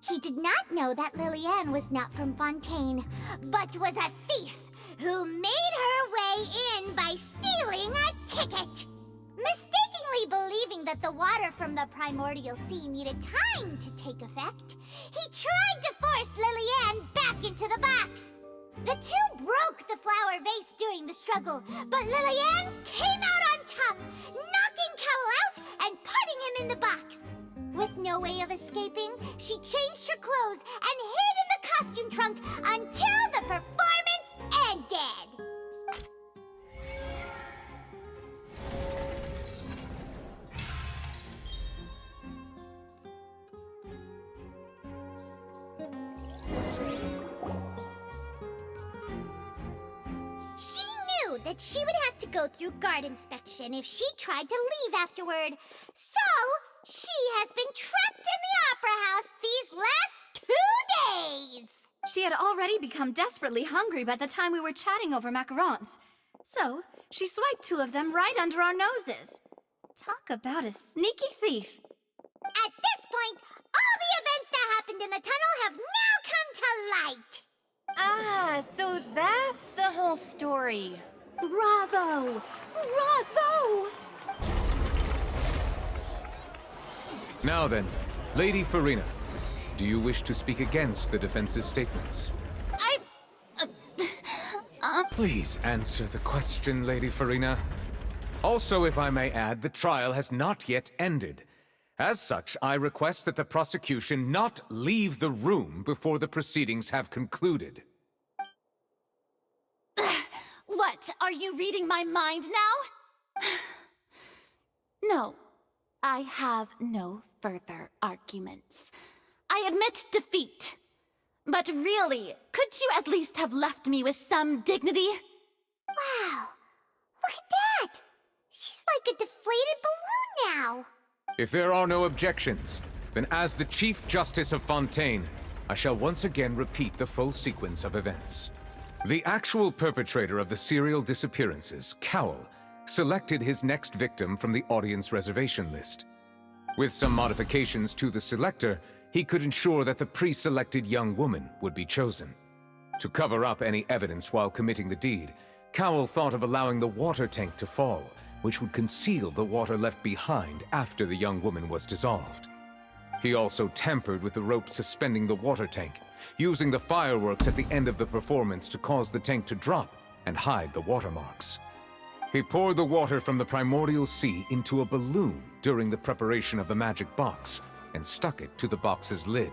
He did not know that Lillian was not from Fontaine, but was a thief who made her way in by stealing a ticket. Mistakenly believing that the water from the primordial sea needed time to take effect, he tried to force Lillian back into the box. The two broke the flower vase during the struggle, but Lillian came out on top, knocking Cowell out and putting him in the box. With no way of escaping, she changed her clothes and hid in the costume trunk until the performance ended. She knew that she would have to go through guard inspection if she tried to leave afterward. So, she has been trapped in the Opera House these last 2 days. She had already become desperately hungry by the time we were chatting over macarons. So, she swiped 2 of them right under our noses. Talk about a sneaky thief. At this point, all the events that happened in the tunnel have now come to light. Ah, so that's the whole story. Bravo! Bravo! Now then, Lady Farina, do you wish to speak against the defense's statements? Please answer the question, Lady Farina. Also, if I may add, the trial has not yet ended. As such, I request that the prosecution not leave the room before the proceedings have concluded. What, are you reading my mind now? No, I have no further arguments. I admit defeat. But really, could you at least have left me with some dignity? Wow! Look at that! She's like a deflated balloon now! If there are no objections, then as the Chief Justice of Fontaine, I shall once again repeat the full sequence of events. The actual perpetrator of the serial disappearances, Cowell, selected his next victim from the audience reservation list. With some modifications to the selector, he could ensure that the pre-selected young woman would be chosen. To cover up any evidence while committing the deed, Cowell thought of allowing the water tank to fall, which would conceal the water left behind after the young woman was dissolved. He also tampered with the rope suspending the water tank, using the fireworks at the end of the performance to cause the tank to drop and hide the watermarks. He poured the water from the primordial sea into a balloon during the preparation of the magic box, and stuck it to the box's lid.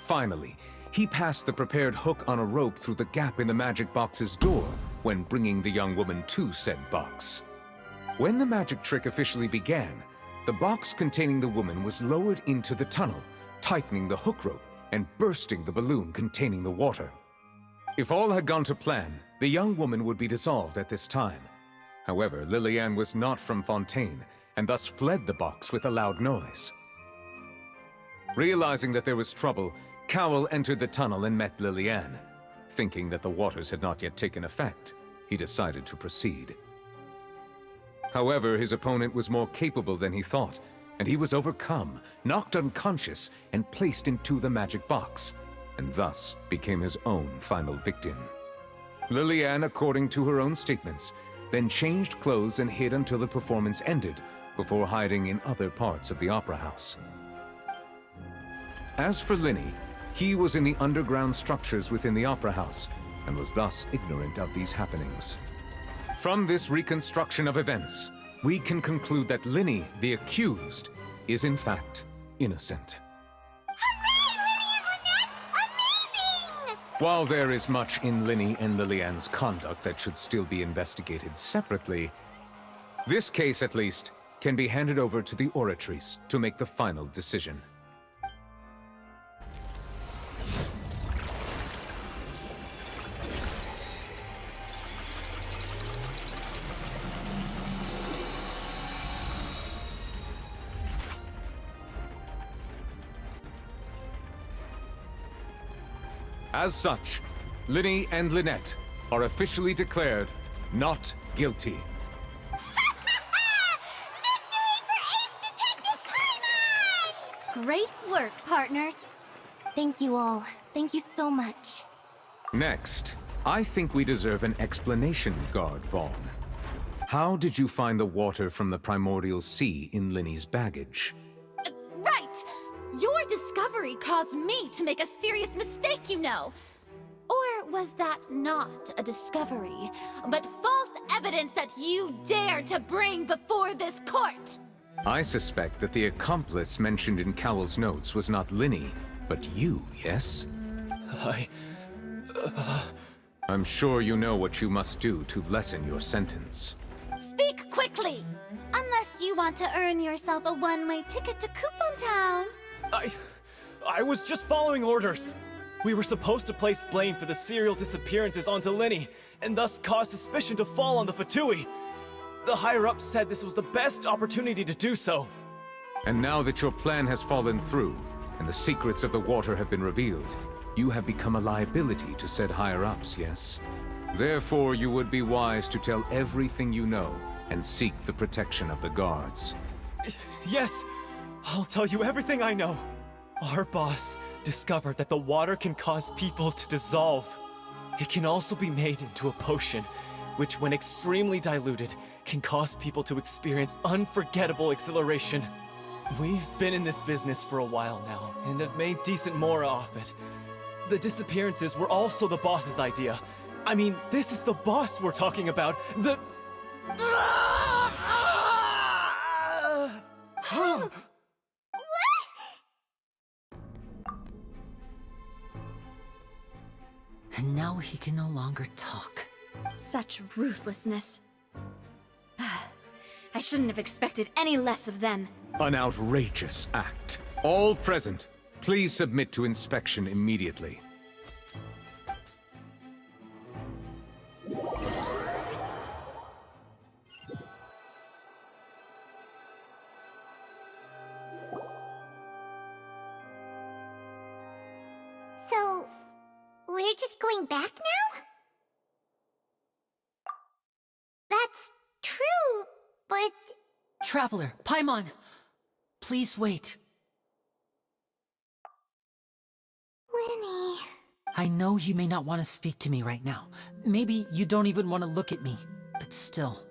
Finally, he passed the prepared hook on a rope through the gap in the magic box's door when bringing the young woman to said box. When the magic trick officially began, the box containing the woman was lowered into the tunnel, tightening the hook rope and bursting the balloon containing the water. If all had gone to plan, the young woman would be dissolved at this time. However, Lillian was not from Fontaine, and thus fled the box with a loud noise. Realizing that there was trouble, Cowell entered the tunnel and met Lillian. Thinking that the waters had not yet taken effect, he decided to proceed. However, his opponent was more capable than he thought, and he was overcome, knocked unconscious, and placed into the magic box, and thus became his own final victim. Lillian, according to her own statements, then changed clothes and hid until the performance ended, before hiding in other parts of the opera house. As for Lyney, he was in the underground structures within the opera house, and was thus ignorant of these happenings. From this reconstruction of events, we can conclude that Lyney, the accused, is in fact innocent. While there is much in Lyney and Lillian's conduct that should still be investigated separately, this case, at least, can be handed over to the Oratrice to make the final decision. As such, Lyney and Lynette are officially declared not guilty. Great work, partners. Thank you all. Thank you so much. Next, I think we deserve an explanation, Guard Vaughn. How did you find the water from the primordial sea in Lyney's baggage? Right! Your discovery caused me to make a serious mistake, you know. Or was that not a discovery, but false evidence that you dared to bring before this court? I suspect that the accomplice mentioned in Cowell's notes was not Lyney, but you, yes? I'm sure you know what you must do to lessen your sentence. Speak quickly! Unless you want to earn yourself a one-way ticket to Coupon Town. I was just following orders. We were supposed to place blame for the serial disappearances onto Lyney, and thus cause suspicion to fall on the Fatui. The higher-ups said this was the best opportunity to do so. And now that your plan has fallen through, and the secrets of the water have been revealed, you have become a liability to said higher-ups, yes? Therefore, you would be wise to tell everything you know, and seek the protection of the guards. Yes, I'll tell you everything I know. Our boss discovered that the water can cause people to dissolve. It can also be made into a potion, which when extremely diluted, can cause people to experience unforgettable exhilaration. We've been in this business for a while now, and have made decent mora off it. The disappearances were also the boss's idea. I mean, this is the boss we're talking about. The... And now he can no longer talk. Such ruthlessness. I shouldn't have expected any less of them. An outrageous act. All present, please submit to inspection immediately. So, we're just going back now? That's true, but... Traveler, Paimon! Please wait. Lyney... I know you may not want to speak to me right now. Maybe you don't even want to look at me. But still,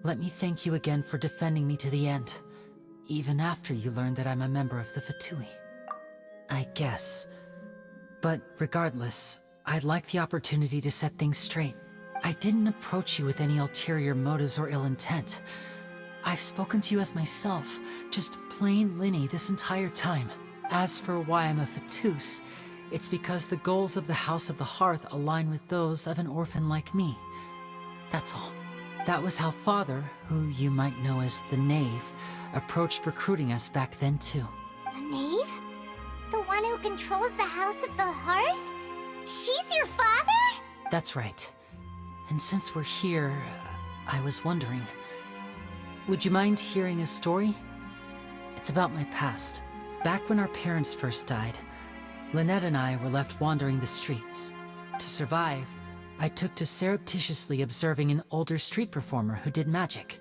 let me thank you again for defending me to the end. Even after you learned that I'm a member of the Fatui. I guess. But regardless, I'd like the opportunity to set things straight. I didn't approach you with any ulterior motives or ill intent. I've spoken to you as myself, just plain Lyney this entire time. As for why I'm a Fatus, it's because the goals of the House of the Hearth align with those of an orphan like me. That's all. That was how Father, who you might know as the Knave, approached recruiting us back then too. The Knave? The one who controls the House of the Hearth? She's your father? That's right. And since we're here, I was wondering, would you mind hearing a story? It's about my past. Back when our parents first died, Lynette and I were left wandering the streets. To survive, I took to surreptitiously observing an older street performer who did magic.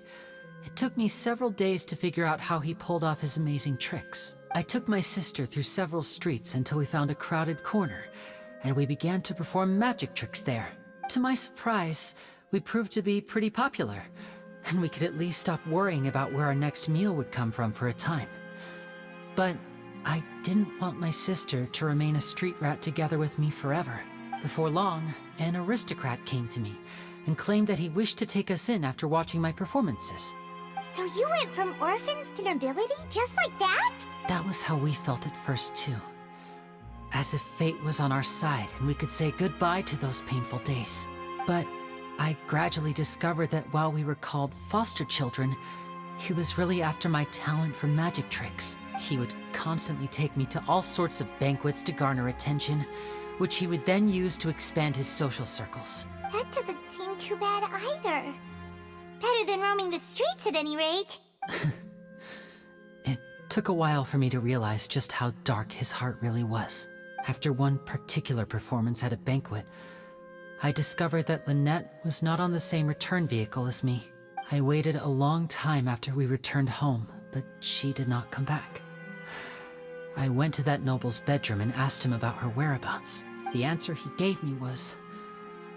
It took me several days to figure out how he pulled off his amazing tricks. I took my sister through several streets until we found a crowded corner, and we began to perform magic tricks there. To my surprise, we proved to be pretty popular, and we could at least stop worrying about where our next meal would come from for a time. But I didn't want my sister to remain a street rat together with me forever. Before long, an aristocrat came to me and claimed that he wished to take us in after watching my performances. So you went from orphans to nobility just like that? That was how we felt at first too. As if fate was on our side and we could say goodbye to those painful days. But I gradually discovered that while we were called foster children, he was really after my talent for magic tricks. He would constantly take me to all sorts of banquets to garner attention, which he would then use to expand his social circles. That doesn't seem too bad either. Better than roaming the streets at any rate. It took a while for me to realize just how dark his heart really was. After one particular performance at a banquet, I discovered that Lynette was not on the same return vehicle as me. I waited a long time after we returned home, but she did not come back. I went to that noble's bedroom and asked him about her whereabouts. The answer he gave me was,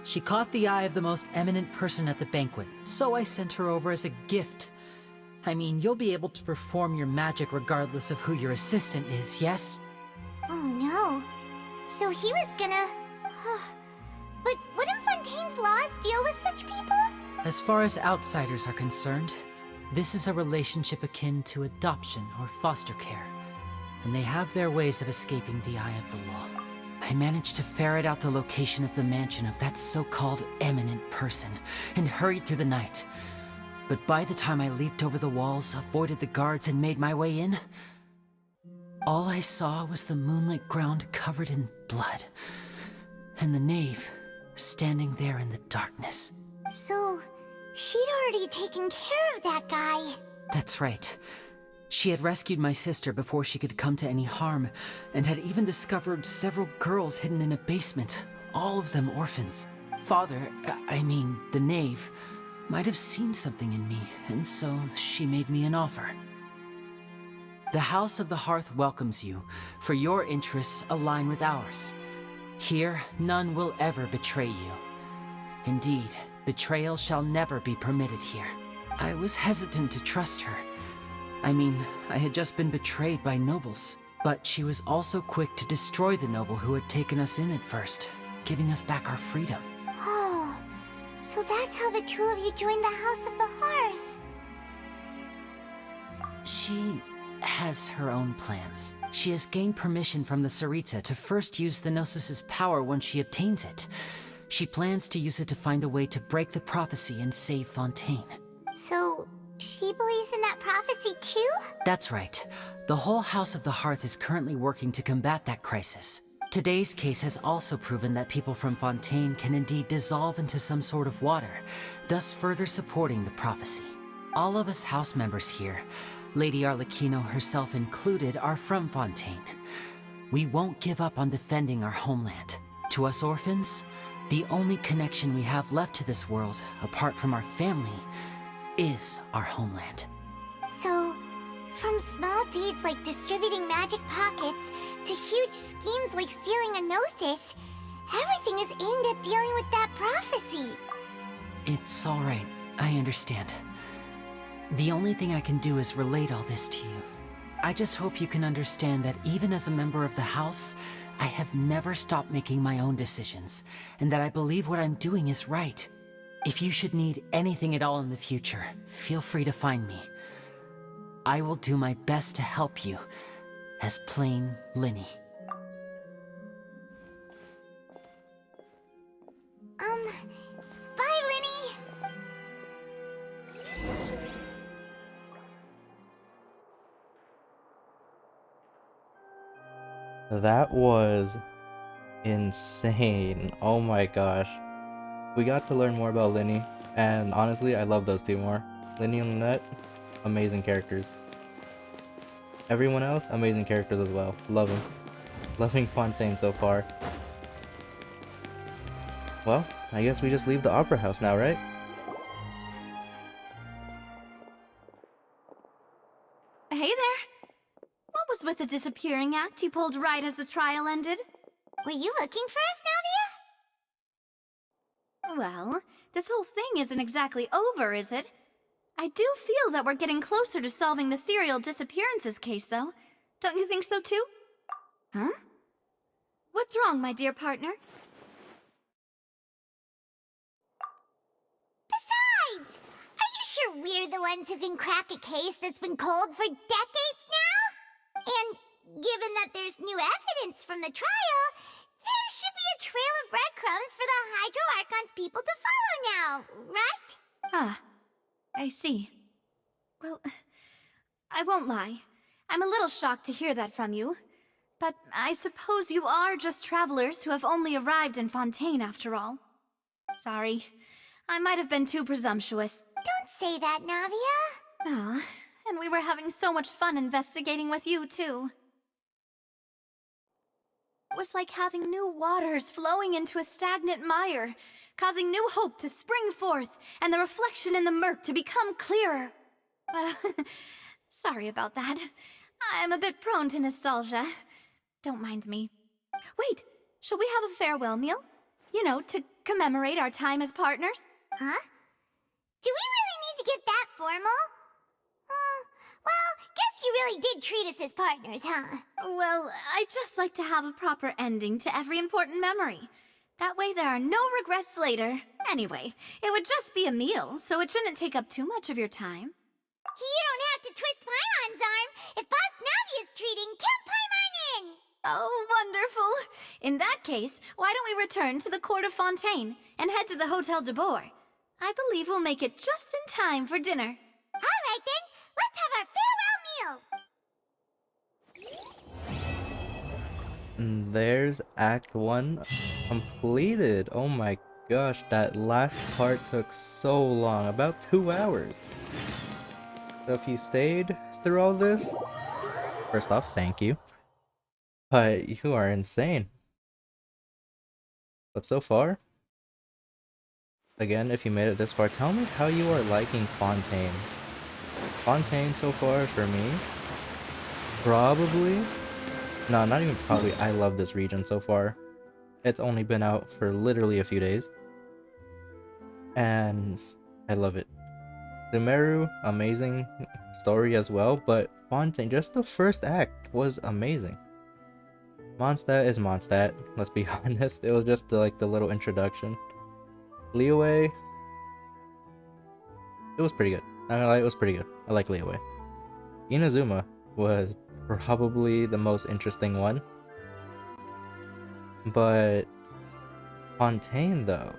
she caught the eye of the most eminent person at the banquet, so I sent her over as a gift. I mean, you'll be able to perform your magic regardless of who your assistant is, yes? Oh no. So he was gonna... But wouldn't Fontaine's laws deal with such people? As far as outsiders are concerned, this is a relationship akin to adoption or foster care, and they have their ways of escaping the eye of the law. I managed to ferret out the location of the mansion of that so-called eminent person, and hurried through the night. But by the time I leaped over the walls, avoided the guards, and made my way in, all I saw was the moonlit ground covered in blood, and the knave standing there in the darkness. So, she'd already taken care of that guy. That's right. She had rescued my sister before she could come to any harm, and had even discovered several girls hidden in a basement, all of them orphans. Father, the knave, might have seen something in me, and so she made me an offer. The House of the Hearth welcomes you, for your interests align with ours. Here, none will ever betray you. Indeed, Betrayal shall never be permitted here. I was hesitant to trust her. I mean, I had just been betrayed by nobles. But she was also quick to destroy the noble who had taken us in at first, giving us back our freedom. Oh, so that's how the two of you joined the House of the Hearth. She has her own plans. She has gained permission from the Tsaritsa to first use the Gnosis' power when she obtains it. She plans to use it to find a way to break the prophecy and save Fontaine. So, she believes in that prophecy too? That's right. The whole House of the Hearth is currently working to combat that crisis. Today's case has also proven that people from Fontaine can indeed dissolve into some sort of water, thus further supporting the prophecy. All of us house members here, Lady Arlecchino herself included, are from Fontaine. We won't give up on defending our homeland. To us orphans, the only connection we have left to this world, apart from our family, is our homeland. So, from small deeds like distributing magic pockets to huge schemes like stealing a Gnosis, everything is aimed at dealing with that prophecy. It's all right. I understand. The only thing I can do is relate all this to you. I just hope you can understand that even as a member of the House, I have never stopped making my own decisions, and that I believe what I'm doing is right. If you should need anything at all in the future, feel free to find me. I will do my best to help you, as plain Lyney. Bye, Lyney! That was insane. Oh my gosh. We got to learn more about Lyney, and honestly, I love those two more. Lyney and Lynette, amazing characters. Everyone else, amazing characters as well. Love them. Loving Fontaine so far. Well, I guess we just leave the Opera House now, right? Hey there! What was with the disappearing act you pulled right as the trial ended? Were you looking for us, Navia? Well, this whole thing isn't exactly over, is it? I do feel that we're getting closer to solving the serial disappearances case, though. Don't you think so, too? Huh? What's wrong, my dear partner? Besides, are you sure we're the ones who can crack a case that's been cold for decades now? And given that there's new evidence from the trial, there should be a trail of breadcrumbs for the Hydro Archon's people to follow now, right? Ah, I see. Well, I won't lie. I'm a little shocked to hear that from you. But I suppose you are just travelers who have only arrived in Fontaine after all. Sorry, I might have been too presumptuous. Don't say that, Navia. Ah, and we were having so much fun investigating with you, too. It was like having new waters flowing into a stagnant mire, causing new hope to spring forth, and the reflection in the murk to become clearer. Sorry about that. I'm a bit prone to nostalgia. Don't mind me. Wait, shall we have a farewell meal? You know, to commemorate our time as partners? Huh? Do we really need to get that formal? Well, guess you really did treat us as partners, huh? Well, I'd just like to have a proper ending to every important memory. That way there are no regrets later. Anyway, it would just be a meal, so it shouldn't take up too much of your time. You don't have to twist Paimon's arm. If Boss Navia's treating, count Paimon in! Oh, wonderful! In that case, why don't we return to the court of Fontaine and head to the Hotel de Boer? I believe we'll make it just in time for dinner. All right then, let's have our farewell meal! And there's Act 1 completed. Oh my gosh, that last part took so long, about 2 hours. So if you stayed through all this, first off, thank you. But you are insane. But so far, again, if you made it this far, tell me how you are liking Fontaine. Fontaine so far, for me, probably, no, not even probably, I love this region so far. It's only been out for literally a few days. and I love it. Sumeru, amazing story as well, but Fontaine, just the first act was amazing. Mondstadt is Mondstadt, let's be honest. It was just like the little introduction. Liyue, it was pretty good. I'm gonna lie, it was pretty good. I like Liyue. Inazuma was probably the most interesting one. But Fontaine though,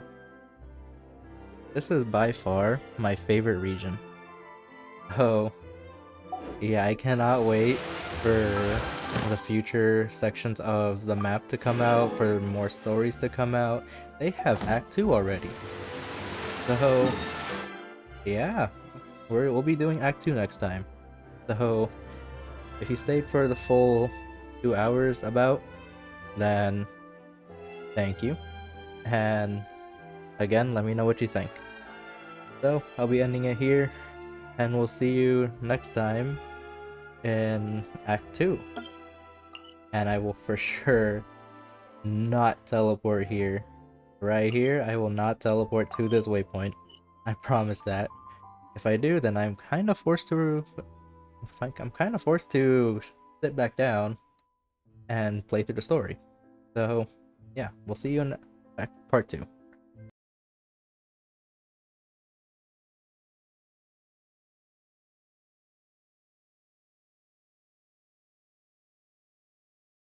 this is by far my favorite region. Oh, yeah, I cannot wait for the future sections of the map to come out, for more stories to come out. They have Act 2 already. So, yeah, we'll be doing Act 2 next time. So, if you stayed for the full 2 hours about, then thank you. And again, let me know what you think. So, I'll be ending it here, and we'll see you next time in Act 2. And I will for sure not teleport here. Right here, I will not teleport to this waypoint. I promise that. If I do, then I'm kind of forced to sit back down and play through the story. So, yeah, we'll see you in part 2.